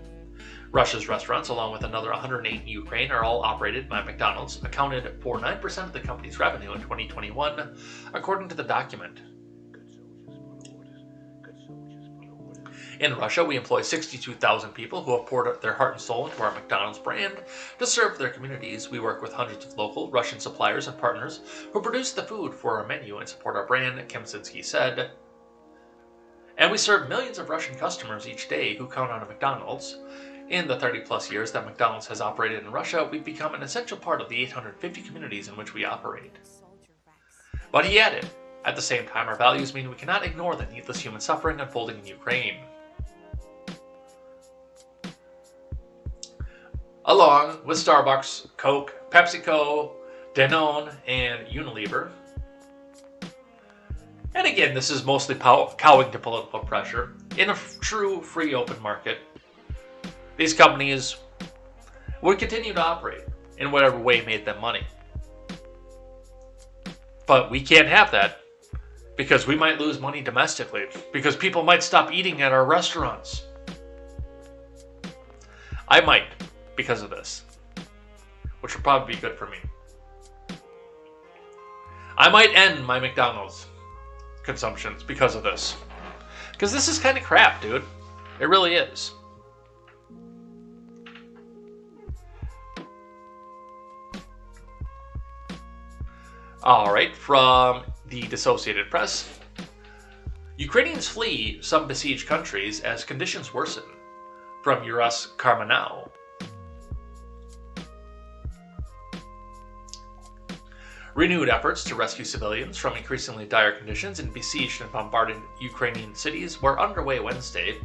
[SPEAKER 1] Russia's restaurants, along with another 108 in Ukraine, are all operated by McDonald's, accounted for 9% of the company's revenue in 2021, according to the document. In Russia, we employ 62,000 people who have poured their heart and soul into our McDonald's brand to serve their communities. We work with hundreds of local Russian suppliers and partners who produce the food for our menu and support our brand, Kempczynski said. And we serve millions of Russian customers each day who count on a McDonald's. In the 30-plus years that McDonald's has operated in Russia, we've become an essential part of the 850 communities in which we operate. But he added, at the same time, our values mean we cannot ignore the needless human suffering unfolding in Ukraine. Along with Starbucks, Coke, PepsiCo, Danone, and Unilever. And again, this is mostly cowing to political pressure. In a true free open market, these companies would continue to operate in whatever way made them money. But we can't have that because we might lose money domestically, because people might stop eating at our restaurants. I might. Because of this, which will probably be good for me. I might end my McDonald's consumptions because of this. Because this is kind of crap, dude. It really is. Alright, from the Associated Press. Ukrainians flee some besieged countries as conditions worsen. From Uras Karmanow. Renewed efforts to rescue civilians from increasingly dire conditions in besieged and bombarded Ukrainian cities were underway Wednesday.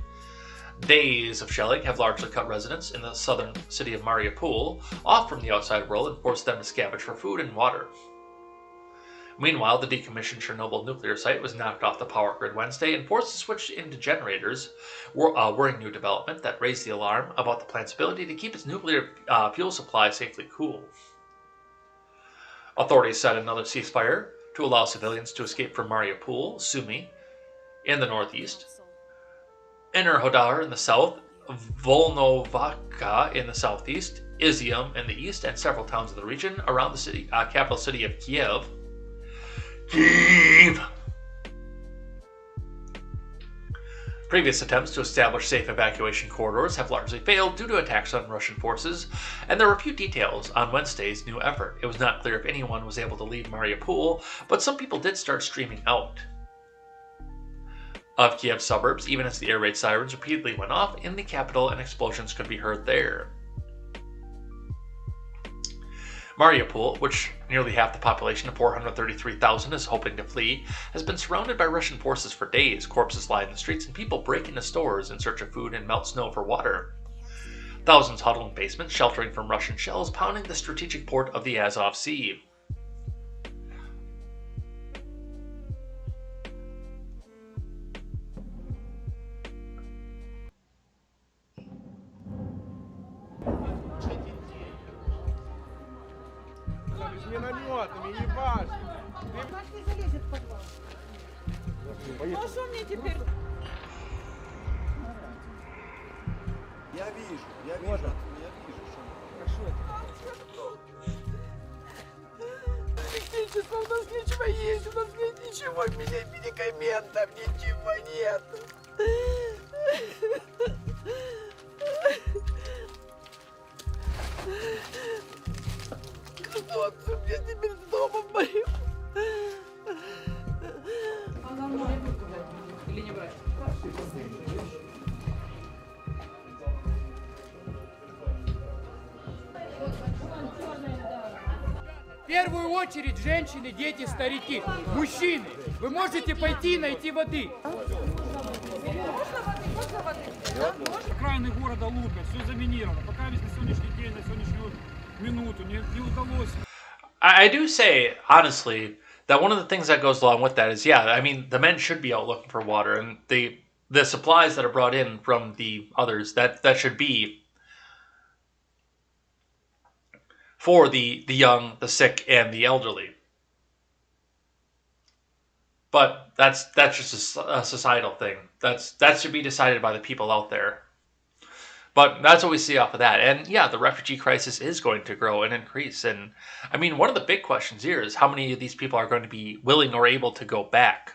[SPEAKER 1] Days of shelling have largely cut residents in the southern city of Mariupol off from the outside world and forced them to scavenge for food and water. Meanwhile, the decommissioned Chernobyl nuclear site was knocked off the power grid Wednesday and forced to switch into generators, a worrying new development that raised the alarm about the plant's ability to keep its nuclear fuel supply safely cool. Authorities set another ceasefire to allow civilians to escape from Mariupol, Sumy in the northeast, Enerhodar in the south, Volnovakha in the southeast, Izium in the east, and several towns in the region around the city, capital city of Kiev. Previous attempts to establish safe evacuation corridors have largely failed due to attacks on Russian forces, and there were few details on Wednesday's new effort. It was not clear if anyone was able to leave Mariupol, but some people did start streaming out of Kiev suburbs, even as the air raid sirens repeatedly went off in the capital and explosions could be heard there. Mariupol, which nearly half the population of 433,000 is hoping to flee, has been surrounded by Russian forces for days. Corpses lie in the streets and people break into stores in search of food and melt snow for water. Thousands huddle in basements, sheltering from Russian shells pounding the strategic port of the Azov Sea.
[SPEAKER 12] Я вижу. Хорошо это. Электричество у нас ничего есть, у нас нет ничего, медикаментов, ничего нет. Что мне теперь с домом моим? А нам можно или не брать? В первую очередь женщины, дети, старики, мужчины. Вы можете пойти и найти воды. Можно воды? Да? Окраины города Лука, все заминировано. Пока весь на сегодняшний день, на сегодняшнюю минуту не удалось.
[SPEAKER 1] I do say, honestly, that one of the things that goes along with that is, yeah, I mean, the men should be out looking for water, and the supplies that are brought in from the others, that should be for the young, the sick, and the elderly. But that's just a societal thing. That should be decided by the people out there. But that's what we see off of that. And yeah, the refugee crisis is going to grow and increase. And I mean, one of the big questions here is how many of these people are going to be willing or able to go back.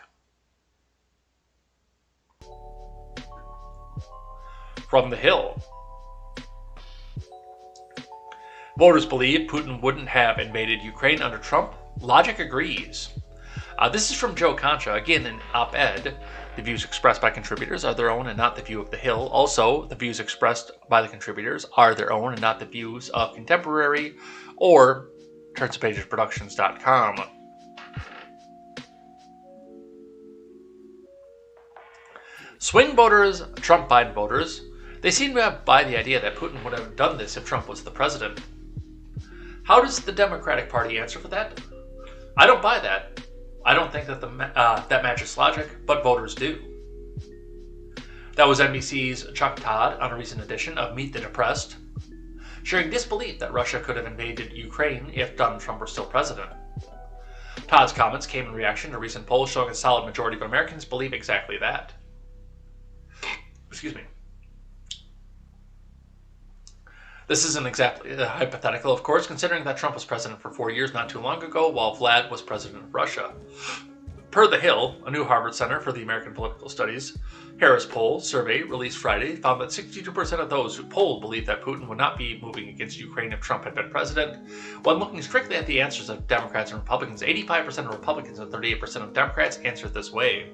[SPEAKER 1] From the Hill. Voters believe Putin wouldn't have invaded Ukraine under Trump. Logic agrees. This is from Joe Concha, again an op-ed. The views expressed by contributors are their own and not the view of the Hill. Also, the views expressed by the contributors are their own and not the views of Contemporary or TurnsOfPagesProductions.com. Swing voters, Trump-Biden voters, they seem to buy the idea that Putin would have done this if Trump was the president. How does the Democratic Party answer for that? I don't buy that. I don't think that that matches logic, but voters do. That was NBC's Chuck Todd on a recent edition of Meet the Depressed, sharing disbelief that Russia could have invaded Ukraine if Donald Trump were still president. Todd's comments came in reaction to recent polls showing a solid majority of Americans believe exactly that. Excuse me. This isn't exactly hypothetical, of course, considering that Trump was president for 4 years not too long ago, while Vlad was president of Russia. Per The Hill, a new Harvard Center for the American Political Studies, Harris poll survey released Friday found that 62% of those who polled believed that Putin would not be moving against Ukraine if Trump had been president. When looking strictly at the answers of Democrats and Republicans, 85% of Republicans and 38% of Democrats answered this way.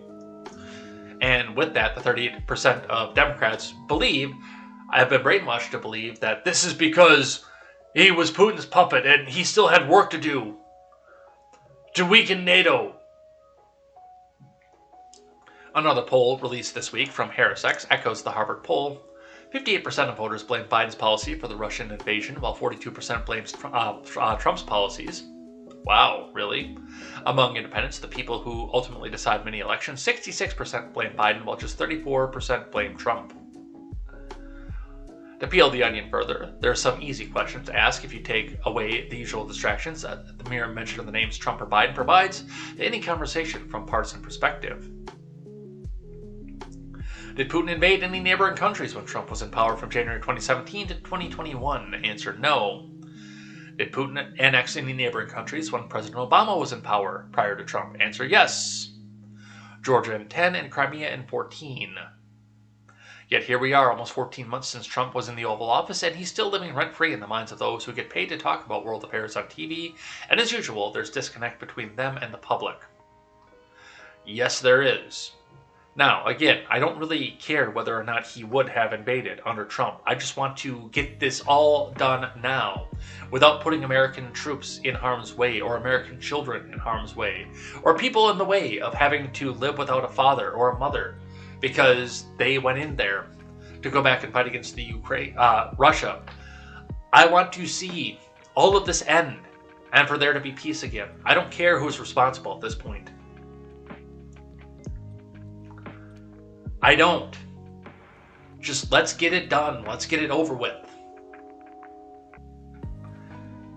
[SPEAKER 1] And with that, the 38% of Democrats have been brainwashed to believe that this is because he was Putin's puppet and he still had work to do to weaken NATO. Another poll released this week from HarrisX echoes the Harvard poll. 58% of voters blame Biden's policy for the Russian invasion, while 42% blames Trump's policies. Wow, really? Among independents, the people who ultimately decide many elections, 66% blame Biden, while just 34% blame Trump. To peel the onion further, there are some easy questions to ask if you take away the usual distractions that the mere mention of the names Trump or Biden provides to any conversation from partisan perspective. Did Putin invade any neighboring countries when Trump was in power from January 2017 to 2021? Answer: no. Did Putin annex any neighboring countries when President Obama was in power prior to Trump? Answer: yes. Georgia in 10 and Crimea in 14. Yet here we are, almost 14 months since Trump was in the Oval Office, and he's still living rent-free in the minds of those who get paid to talk about world affairs on TV, and as usual, there's disconnect between them and the public. Yes, there is. Now, again, I don't really care whether or not he would have invaded under Trump. I just want to get this all done now, without putting American troops in harm's way, or American children in harm's way, or people in the way of having to live without a father or a mother, because they went in there to go back and fight against the Russia. I want to see all of this end, and for there to be peace again. I don't care who's responsible at this point. I don't. Just let's get it done. Let's get it over with.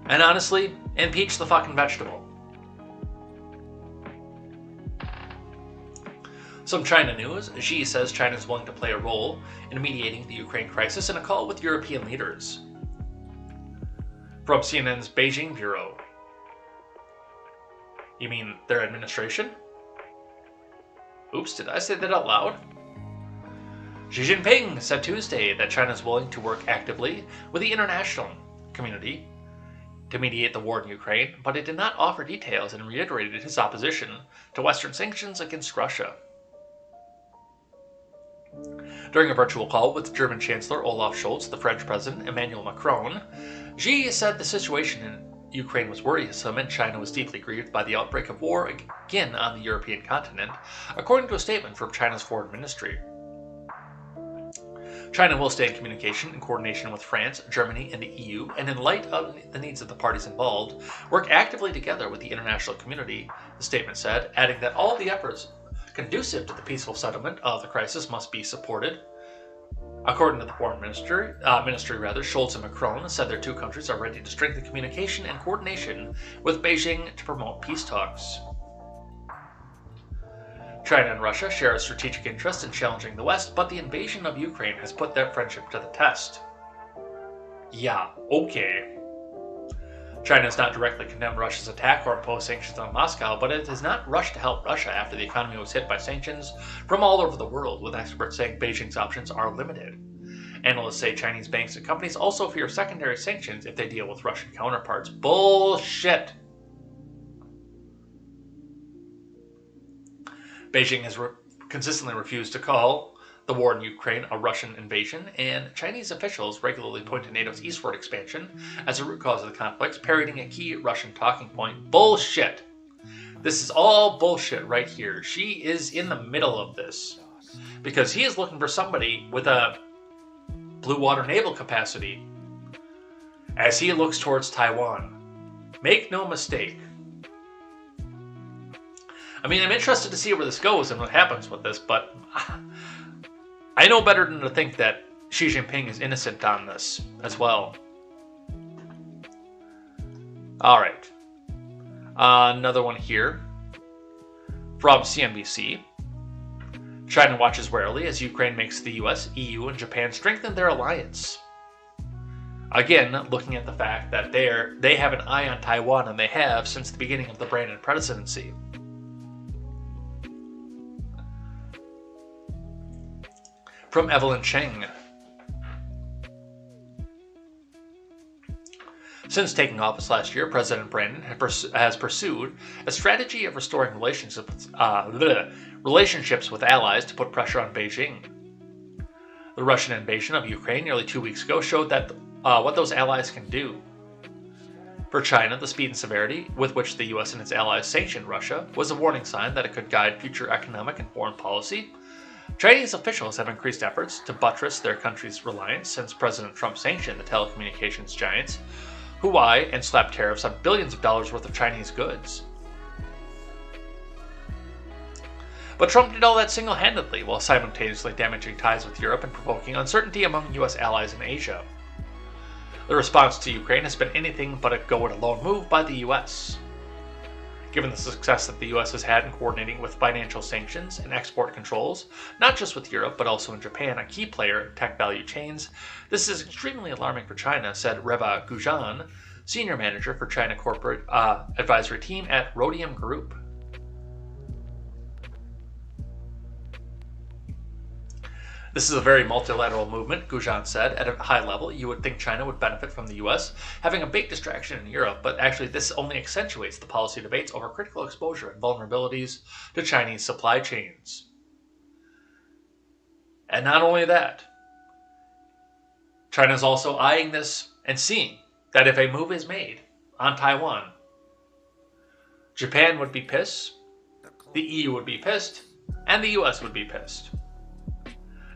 [SPEAKER 1] And honestly, impeach the fucking vegetable. Some China news. Xi says China is willing to play a role in mediating the Ukraine crisis in a call with European leaders. From CNN's Beijing Bureau. You mean their administration? Oops, did I say that out loud? Xi Jinping said Tuesday that China is willing to work actively with the international community to mediate the war in Ukraine, but it did not offer details and reiterated his opposition to Western sanctions against Russia. During a virtual call with German Chancellor Olaf Scholz, the French President Emmanuel Macron, Xi said the situation in Ukraine was worrisome and China was deeply grieved by the outbreak of war again on the European continent, according to a statement from China's foreign ministry. China will stay in communication and coordination with France, Germany, and the EU, and in light of the needs of the parties involved, work actively together with the international community, the statement said, adding that all the efforts conducive to the peaceful settlement of the crisis must be supported. According to the foreign ministry, Scholz and Macron said their two countries are ready to strengthen communication and coordination with Beijing to promote peace talks. China and Russia share a strategic interest in challenging the West, but the invasion of Ukraine has put their friendship to the test. Yeah, okay. China has not directly condemned Russia's attack or imposed sanctions on Moscow, but it has not rushed to help Russia after the economy was hit by sanctions from all over the world, with experts saying Beijing's options are limited. Analysts say Chinese banks and companies also fear secondary sanctions if they deal with Russian counterparts. Bullshit! Beijing has consistently refused to call the war in Ukraine a Russian invasion, and Chinese officials regularly point to NATO's eastward expansion as a root cause of the conflicts, parodying a key Russian talking point. Bullshit! This is all bullshit right here. Xi is in the middle of this, because he is looking for somebody with a blue water naval capacity as he looks towards Taiwan. Make no mistake. I mean, I'm interested to see where this goes and what happens with this, but I know better than to think that Xi Jinping is innocent on this as well. Alright. Another one here from CNBC. China watches warily as Ukraine makes the US, EU, and Japan strengthen their alliance. Again, looking at the fact that they have an eye on Taiwan, and they have since the beginning of the Brandon presidency. From Evelyn Cheng. Since taking office last year, President Brandon has pursued a strategy of restoring relationships with allies to put pressure on Beijing. The Russian invasion of Ukraine nearly 2 weeks ago showed that what those allies can do. For China, the speed and severity with which the US and its allies sanctioned Russia was a warning sign that it could guide future economic and foreign policy. Chinese officials have increased efforts to buttress their country's reliance since President Trump sanctioned the telecommunications giants Huawei and slapped tariffs on billions of dollars worth of Chinese goods. But Trump did all that single-handedly while simultaneously damaging ties with Europe and provoking uncertainty among US allies in Asia. The response to Ukraine has been anything but a go-it-alone move by the US. Given the success that the US has had in coordinating with financial sanctions and export controls, not just with Europe but also in Japan, a key player in tech value chains, this is extremely alarming for China, said Reva Gujan, senior manager for China corporate advisory team at Rhodium Group. This is a very multilateral movement, Gujan said. At a high level, you would think China would benefit from the US having a big distraction in Europe, but actually this only accentuates the policy debates over critical exposure and vulnerabilities to Chinese supply chains. And not only that, China's also eyeing this and seeing that if a move is made on Taiwan, Japan would be pissed, the EU would be pissed, and the US would be pissed.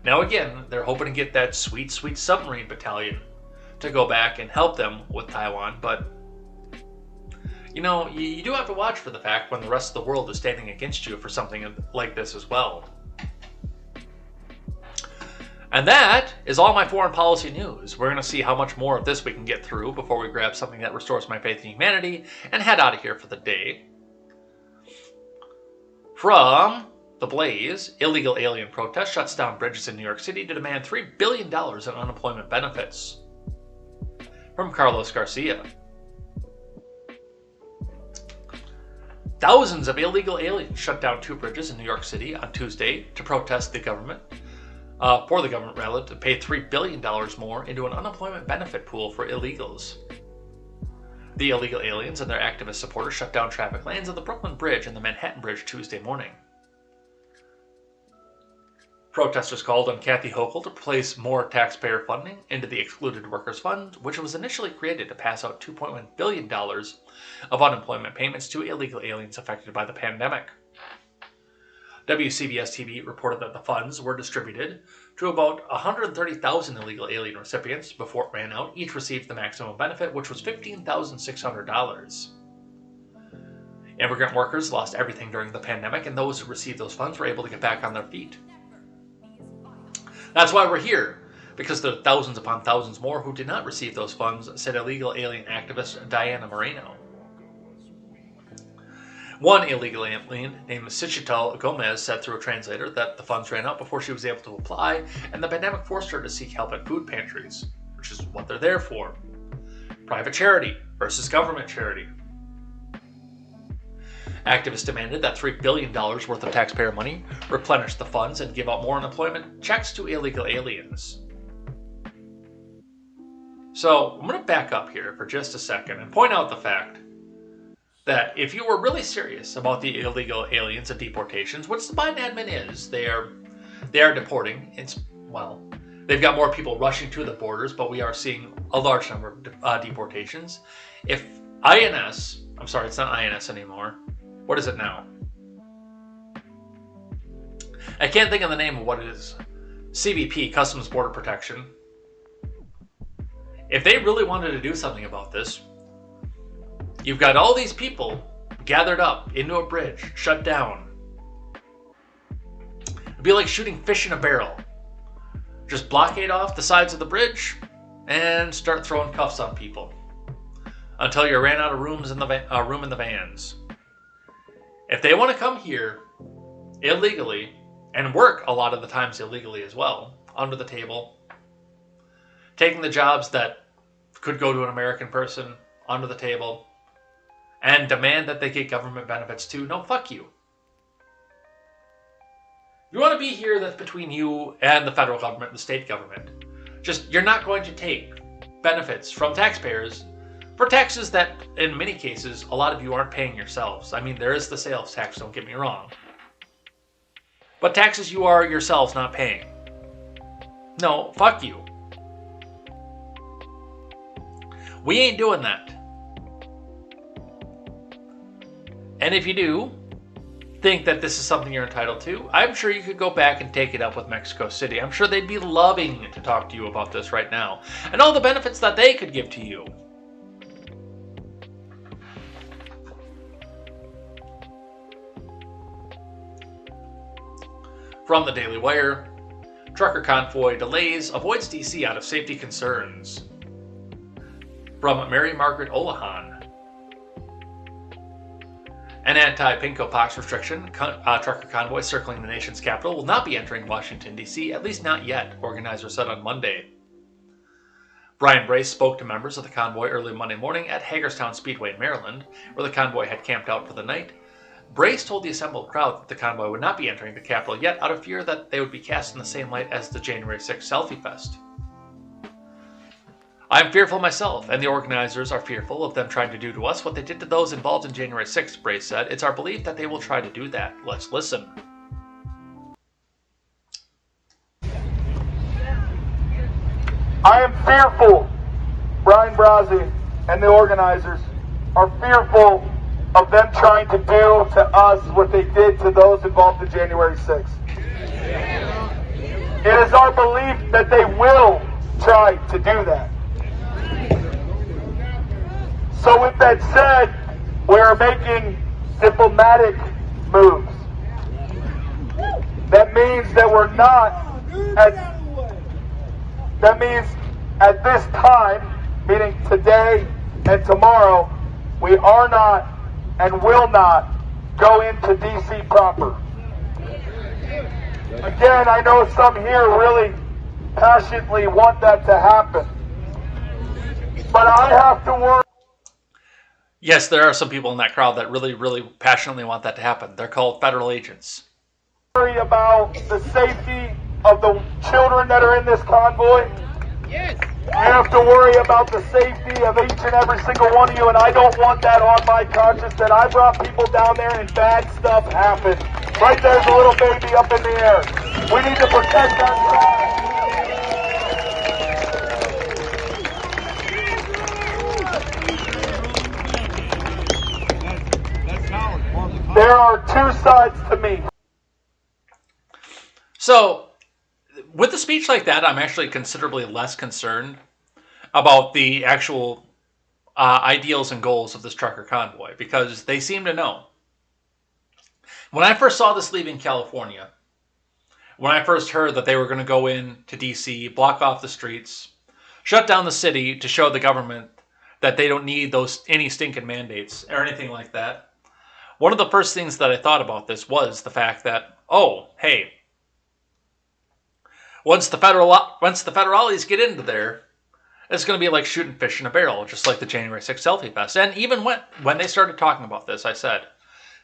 [SPEAKER 1] Now again, they're hoping to get that sweet, sweet submarine battalion to go back and help them with Taiwan, but you know, you do have to watch for the fact when the rest of the world is standing against you for something like this as well. And that is all my foreign policy news. We're going to see how much more of this we can get through before we grab something that restores my faith in humanity and head out of here for the day. From The Blaze, illegal alien protest shuts down bridges in New York City to demand $3 billion in unemployment benefits. From Carlos Garcia. Thousands of illegal aliens shut down 2 bridges in New York City on Tuesday to protest the government. For the government, rather, to pay $3 billion more into an unemployment benefit pool for illegals. The illegal aliens and their activist supporters shut down traffic lanes of the Brooklyn Bridge and the Manhattan Bridge Tuesday morning. Protesters called on Kathy Hochul to place more taxpayer funding into the Excluded Workers Fund, which was initially created to pass out $2.1 billion of unemployment payments to illegal aliens affected by the pandemic. WCBS-TV reported that the funds were distributed to about 130,000 illegal alien recipients before it ran out. Each received the maximum benefit, which was $15,600. Immigrant workers lost everything during the pandemic, and those who received those funds were able to get back on their feet. That's why we're here, because there are thousands upon thousands more who did not receive those funds, said illegal alien activist Diana Moreno. One illegal alien named Sichital Gomez said through a translator that the funds ran out before she was able to apply, and the pandemic forced her to seek help at food pantries, which is what they're there for. Private charity versus government charity. Activists demanded that $3 billion worth of taxpayer money replenish the funds and give out more unemployment checks to illegal aliens. So I'm going to back up here for just a second and point out the fact that if you were really serious about the illegal aliens and deportations, which the Biden admin is, they are deporting. They've got more people rushing to the borders, but we are seeing a large number of deportations. If INS, I'm sorry, it's not INS anymore. What is it now? I can't think of the name of what it is. CBP, Customs Border Protection. If they really wanted to do something about this, you've got all these people gathered up into a bridge, shut down. It'd be like shooting fish in a barrel. Just blockade off the sides of the bridge and start throwing cuffs on people until you ran out of room in the vans. If they want to come here illegally and work a lot of the times illegally as well, under the table, taking the jobs that could go to an American person under the table, and demand that they get government benefits too, no, fuck you. If you want to be here, that's between you and the federal government and the state government. Just, you're not going to take benefits from taxpayers for taxes that, in many cases, a lot of you aren't paying yourselves. I mean, there is the sales tax, don't get me wrong. But taxes you are yourselves not paying. No, fuck you. We ain't doing that. And if you do think that this is something you're entitled to, I'm sure you could go back and take it up with Mexico City. I'm sure they'd be loving to talk to you about this right now, and all the benefits that they could give to you. From the Daily Wire, trucker convoy delays, avoids DC out of safety concerns. From Mary Margaret Olahan, an anti-pinko pox restriction, trucker convoy circling the nation's capital will not be entering Washington, D.C., at least not yet, organizers said on Monday. Brian Brace spoke to members of the convoy early Monday morning at Hagerstown Speedway in Maryland, where the convoy had camped out for the night. Brace told the assembled crowd that the convoy would not be entering the Capitol yet out of fear that they would be cast in the same light as the January 6th Selfie Fest. I'm fearful myself, and the organizers are fearful of them trying to do to us what they did to those involved in January 6th, Brace said. It's our belief that they will try to do that. Let's listen.
[SPEAKER 13] I am fearful, Brian Brazzi and the organizers are fearful of them trying to do to us what they did to those involved in January 6th. It is our belief that they will try to do that. So with that said, we are making diplomatic moves. That means that we're not that means at this time, meaning today and tomorrow, we are not and will not go into D.C. proper. Again, I know some here really passionately want that to happen. But I have to worry.
[SPEAKER 1] Yes, there are some people in that crowd that really, really passionately want that to happen. They're called federal agents.
[SPEAKER 13] Worry about the safety of the children that are in this convoy. Yes. I have to worry about the safety of each and every single one of you, and I don't want that on my conscience that I brought people down there and bad stuff happened. Right there's a little baby up in the air. We need to protect that child. There are two sides to me.
[SPEAKER 1] So, with a speech like that, I'm actually considerably less concerned about the actual ideals and goals of this trucker convoy, because they seem to know. When I first saw this leaving California, when I first heard that they were going to go in to D.C., block off the streets, shut down the city to show the government that they don't need any stinking mandates or anything like that, one of the first things that I thought about this was the fact that, oh, hey, once the federales get into there, it's going to be like shooting fish in a barrel, just like the January 6th Selfie Fest. And even when they started talking about this, I said,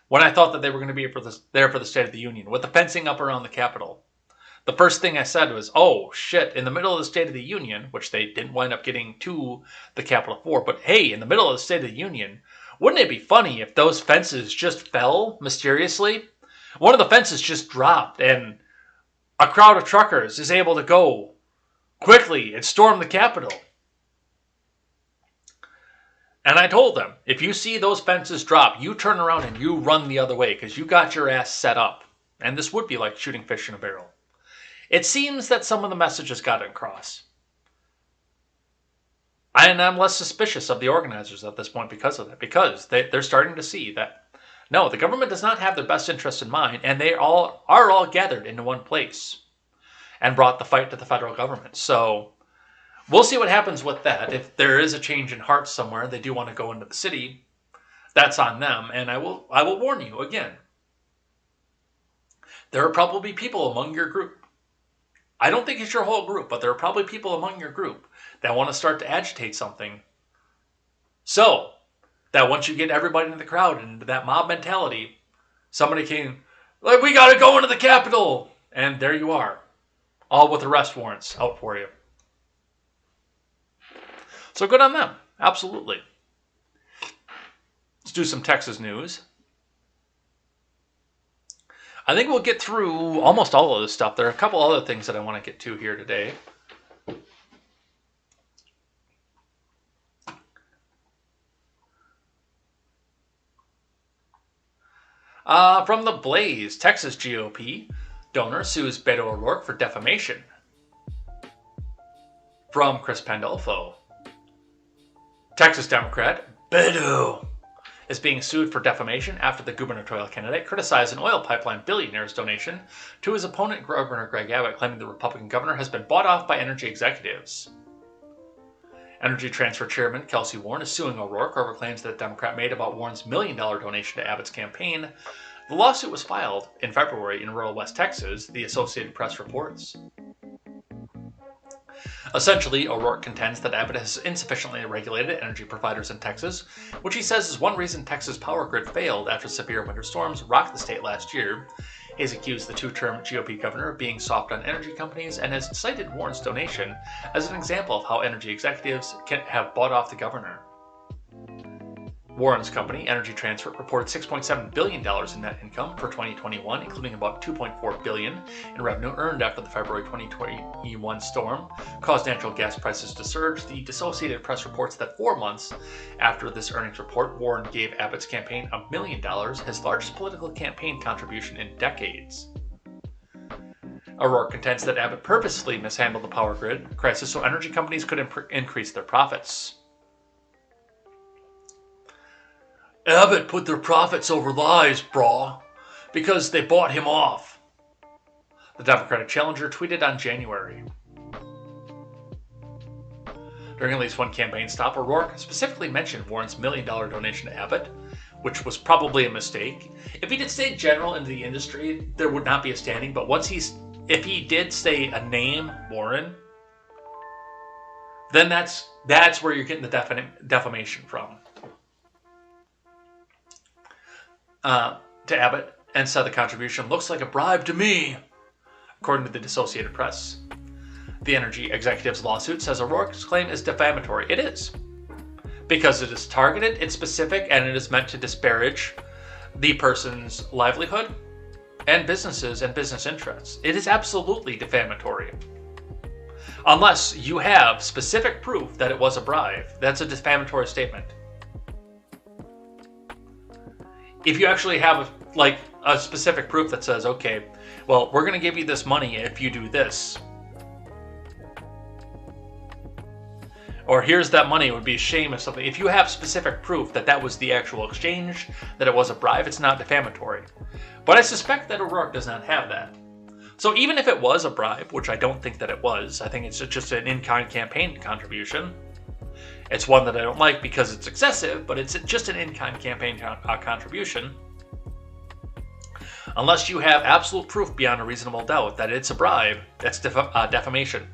[SPEAKER 1] when I thought that they were going to be there for the State of the Union, with the fencing up around the Capitol, the first thing I said was, oh, shit, in the middle of the State of the Union, which they didn't wind up getting to the Capitol for, but hey, in the middle of the State of the Union, wouldn't it be funny if those fences just fell mysteriously? One of the fences just dropped, and a crowd of truckers is able to go quickly and storm the Capitol. And I told them, if you see those fences drop, you turn around and you run the other way, because you got your ass set up. And this would be like shooting fish in a barrel. It seems that some of the messages got across. And I'm less suspicious of the organizers at this point because of that, because they're starting to see that, no, the government does not have their best interest in mind, and they are all gathered into one place and brought the fight to the federal government. So we'll see what happens with that. If there is a change in heart somewhere, they do want to go into the city, that's on them. And I will warn you again. There are probably people among your group. I don't think it's your whole group, but there are probably people among your group that want to start to agitate something. So that once you get everybody in the crowd and into that mob mentality, somebody can, like, we got to go into the Capitol. And there you are, all with arrest warrants out for you. So good on them. Absolutely. Let's do some Texas news. I think we'll get through almost all of this stuff. There are a couple other things that I want to get to here today. From the Blaze, Texas GOP donor sues Beto O'Rourke for defamation. From Chris Pandolfo, Texas Democrat Beto is being sued for defamation after the gubernatorial candidate criticized an oil pipeline billionaire's donation to his opponent, Governor Greg Abbott, claiming the Republican governor has been bought off by energy executives. Energy Transfer Chairman Kelsey Warren is suing O'Rourke over claims that the Democrat made about Warren's $1 million donation to Abbott's campaign. The lawsuit was filed in February in rural West Texas, the Associated Press reports. Essentially, O'Rourke contends that Abbott has insufficiently regulated energy providers in Texas, which he says is one reason Texas' power grid failed after severe winter storms rocked the state last year. He's accused the two-term GOP governor of being soft on energy companies and has cited Warren's donation as an example of how energy executives can have bought off the governor. Warren's company, Energy Transfer, reported $6.7 billion in net income for 2021, including about $2.4 billion in revenue earned after the February 2021 storm caused natural gas prices to surge. The Associated Press reports that 4 months after this earnings report, Warren gave Abbott's campaign $1 million, his largest political campaign contribution in decades. O'Rourke contends that Abbott purposely mishandled the power grid crisis so energy companies could increase their profits. Abbott put their profits over lies, brah, because they bought him off, the Democratic challenger tweeted on January. During at least one campaign stop, O'Rourke specifically mentioned Warren's $1 million donation to Abbott, which was probably a mistake. If he did say general into the industry, there would not be a standing, but if he did say a name, Warren, then that's where you're getting the defamation from. To Abbott, and said the contribution looks like a bribe to me, according to the Associated Press. The energy executive's lawsuit says O'Rourke's claim is defamatory. It is. Because it is targeted, it's specific, and it is meant to disparage the person's livelihood and businesses and business interests. It is absolutely defamatory. Unless you have specific proof that it was a bribe, that's a defamatory statement. If you actually have a specific proof that says, okay, well, we're going to give you this money if you do this. Or here's that money, it would be a shame if something. If you have specific proof that that was the actual exchange, that it was a bribe, it's not defamatory. But I suspect that O'Rourke does not have that. So even if it was a bribe, which I don't think that it was, I think it's just an in-kind campaign contribution. It's one that I don't like because it's excessive, but it's just an in-kind campaign contribution. Unless you have absolute proof beyond a reasonable doubt that it's a bribe, that's defamation.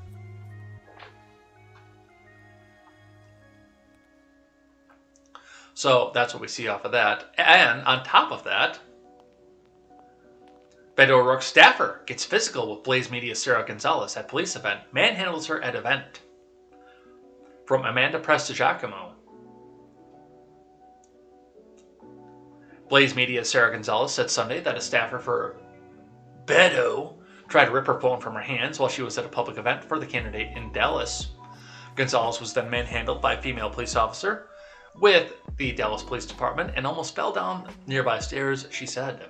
[SPEAKER 1] So that's what we see off of that. And on top of that, Beto O'Rourke's staffer gets physical with Blaze Media's Sarah Gonzalez at police event, manhandles her at event. From Amanda Prestigiacomo. Blaze Media's Sarah Gonzalez said Sunday that a staffer for Beto tried to rip her phone from her hands while she was at a public event for the candidate in Dallas. Gonzalez was then manhandled by a female police officer with the Dallas Police Department and almost fell down nearby stairs, she said.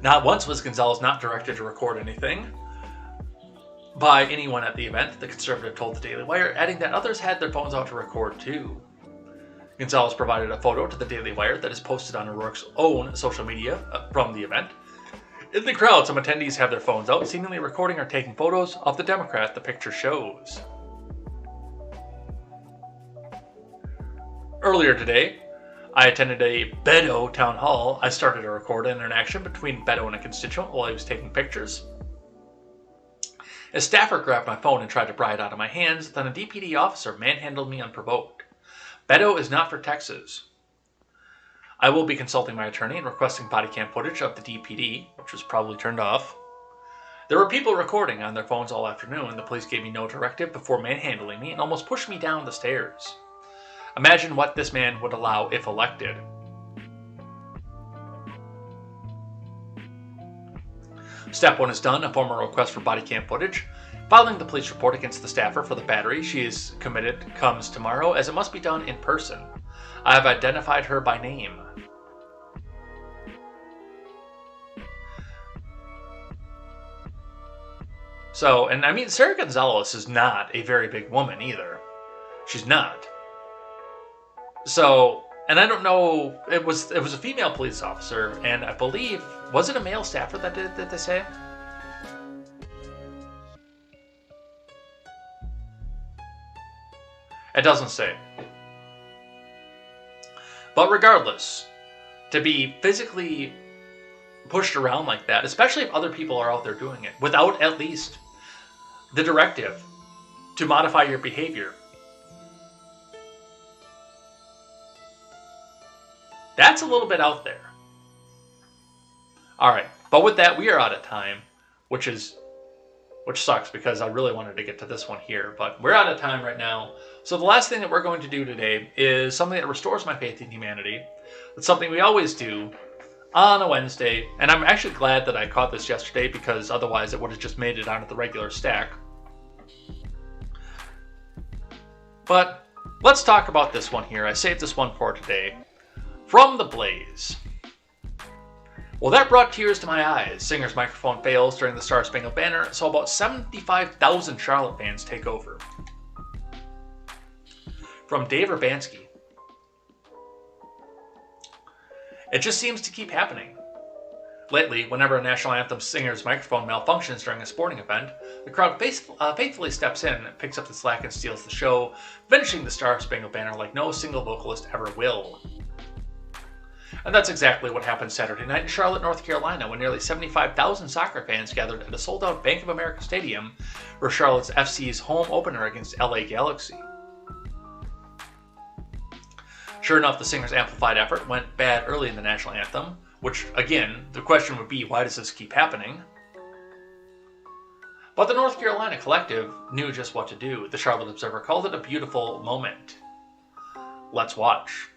[SPEAKER 1] Not once was Gonzalez not directed to record anything by anyone at the event, the conservative told the Daily Wire, adding that others had their phones out to record too. Gonzalez provided a photo to the Daily Wire that is posted on O'Rourke's own social media from the event. In the crowd, some attendees have their phones out, seemingly recording or taking photos of the Democrat the picture shows. Earlier today, I attended a Beto town hall. I started to record an interaction between Beto and a constituent while he was taking pictures. A staffer grabbed my phone and tried to pry it out of my hands, then a DPD officer manhandled me unprovoked. Beto is not for Texas. I will be consulting my attorney and requesting body cam footage of the DPD, which was probably turned off. There were people recording on their phones all afternoon. The police gave me no directive before manhandling me and almost pushed me down the stairs. Imagine what this man would allow if elected. Step 1 is done, a formal request for body cam footage. Filing the police report against the staffer for the battery she is committed comes tomorrow, as it must be done in person. I have identified her by name. So, and I mean, Sarah Gonzalez is not a very big woman either. She's not. So, and I don't know, it was a female police officer, and I believe, was it a male staffer that did it, did they say? It doesn't say. But regardless, to be physically pushed around like that, especially if other people are out there doing it, without at least the directive to modify your behavior, that's a little bit out there. All right, but with that, we are out of time, which is which sucks because I really wanted to get to this one here, but we're out of time right now. So the last thing that we're going to do today is something that restores my faith in humanity. It's something we always do on a Wednesday, and I'm actually glad that I caught this yesterday because otherwise it would have just made it onto the regular stack. But let's talk about this one here. I saved this one for today. From the Blaze. Well, that brought tears to my eyes. Singer's microphone fails during the Star Spangled Banner, so about 75,000 Charlotte fans take over. From Dave Urbanski. It just seems to keep happening. Lately, whenever a national anthem singer's microphone malfunctions during a sporting event, the crowd faithfully steps in, picks up the slack and steals the show, finishing the Star Spangled Banner like no single vocalist ever will. And that's exactly what happened Saturday night in Charlotte, North Carolina, when nearly 75,000 soccer fans gathered at a sold-out Bank of America Stadium for Charlotte's FC's home opener against LA Galaxy. Sure enough, the singer's amplified effort went bad early in the national anthem, which, again, the question would be, why does this keep happening? But the North Carolina collective knew just what to do. The Charlotte Observer called it a beautiful moment. Let's watch.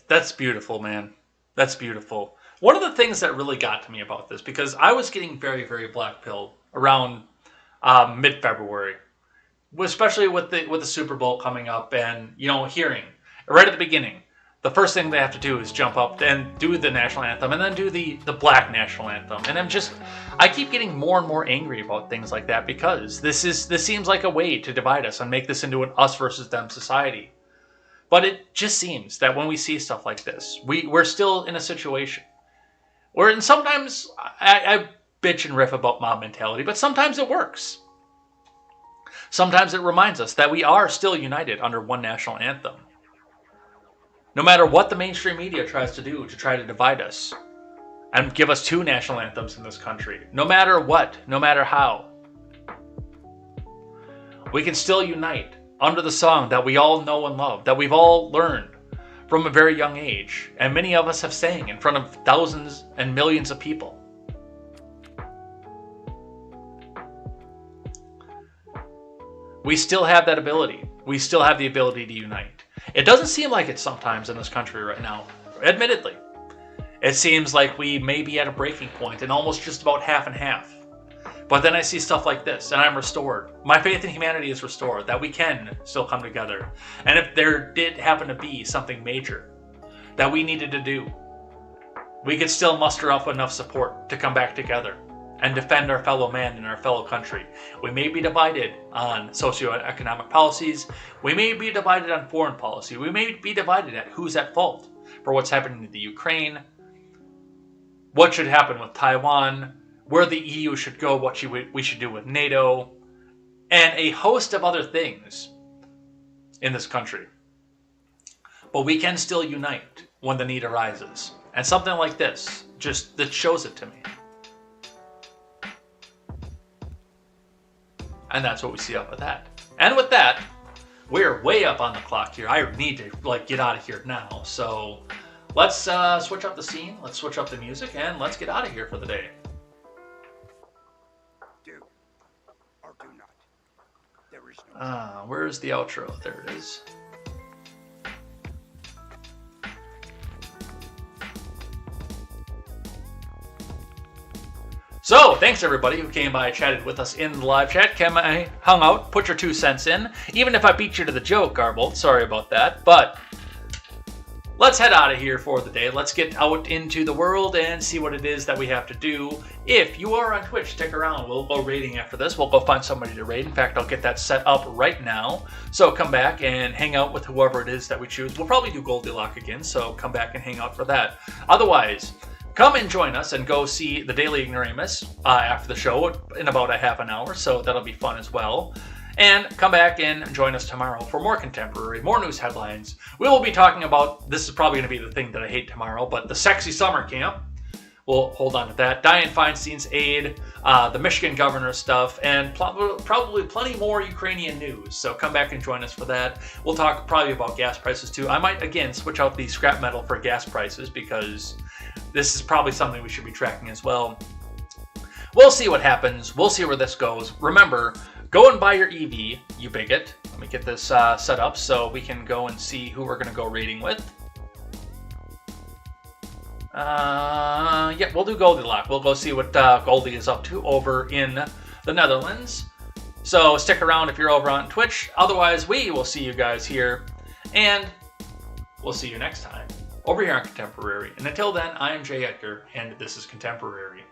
[SPEAKER 1] That's beautiful, man. That's beautiful. One of the things that really got to me about this, because I was getting very, very black-pilled around mid-February, especially with the Super Bowl coming up, and hearing right at the beginning, the first thing they have to do is jump up and do the national anthem, and then do the black national anthem. And I keep getting more and more angry about things like that because this seems like a way to divide us and make this into an us versus them society. But it just seems that when we see stuff like this, we're still in a situation where, and sometimes I bitch and riff about mob mentality, but sometimes it works. Sometimes it reminds us that we are still united under one national anthem. No matter what the mainstream media tries to do to try to divide us and give us two national anthems in this country, no matter what, no matter how, we can still unite under the song that we all know and love, that we've all learned from a very young age, and many of us have sang in front of thousands and millions of people. We still have that ability. We still have the ability to unite. It doesn't seem like it sometimes in this country right now, admittedly. It seems like we may be at a breaking point and almost just about half and half. But then I see stuff like this, and I'm restored. My faith in humanity is restored, that we can still come together. And if there did happen to be something major that we needed to do, we could still muster up enough support to come back together and defend our fellow man and our fellow country. We may be divided on socioeconomic policies. We may be divided on foreign policy. We may be divided at who's at fault for what's happening in the Ukraine, what should happen with Taiwan, where the EU should go, what we should do with NATO, and a host of other things in this country. But we can still unite when the need arises. And something like this, that shows it to me. And that's what we see off of that. And with that, we're way up on the clock here. I need to like get out of here now. So let's switch up the scene. Let's switch up the music, and let's get out of here for the day.
[SPEAKER 14] Do or do not. There is no.
[SPEAKER 1] Where's the outro? There it is. So, thanks everybody who came by and chatted with us in the live chat. Came I hung out, put your 2 cents in. Even if I beat you to the joke, Garbled, sorry about that. But let's head out of here for the day. Let's get out into the world and see what it is that we have to do. If you are on Twitch, stick around. We'll go raiding after this. We'll go find somebody to raid. In fact, I'll get that set up right now. So come back and hang out with whoever it is that we choose. We'll probably do Goldilocks again, so come back and hang out for that. Otherwise, come and join us and go see the Daily Ignoramus after the show in about a half an hour, so that'll be fun as well. And come back and join us tomorrow for more contemporary, more news headlines. We will be talking about, this is probably going to be the thing that I hate tomorrow, but the sexy summer camp. We'll hold on to that. Dianne Feinstein's aid, the Michigan governor stuff, and probably plenty more Ukrainian news. So come back and join us for that. We'll talk probably about gas prices too. I might, again, switch out the scrap metal for gas prices because this is probably something we should be tracking as well. We'll see what happens. We'll see where this goes. Remember, go and buy your EV, you bigot. Let me get this set up so we can go and see who we're going to go raiding with. Yeah, we'll do Goldilocks. We'll go see what Goldie is up to over in the Netherlands. So stick around if you're over on Twitch. Otherwise, we will see you guys here. And we'll see you next time over here on Contemporary. And until then, I am Jay Edgar, and this is Contemporary.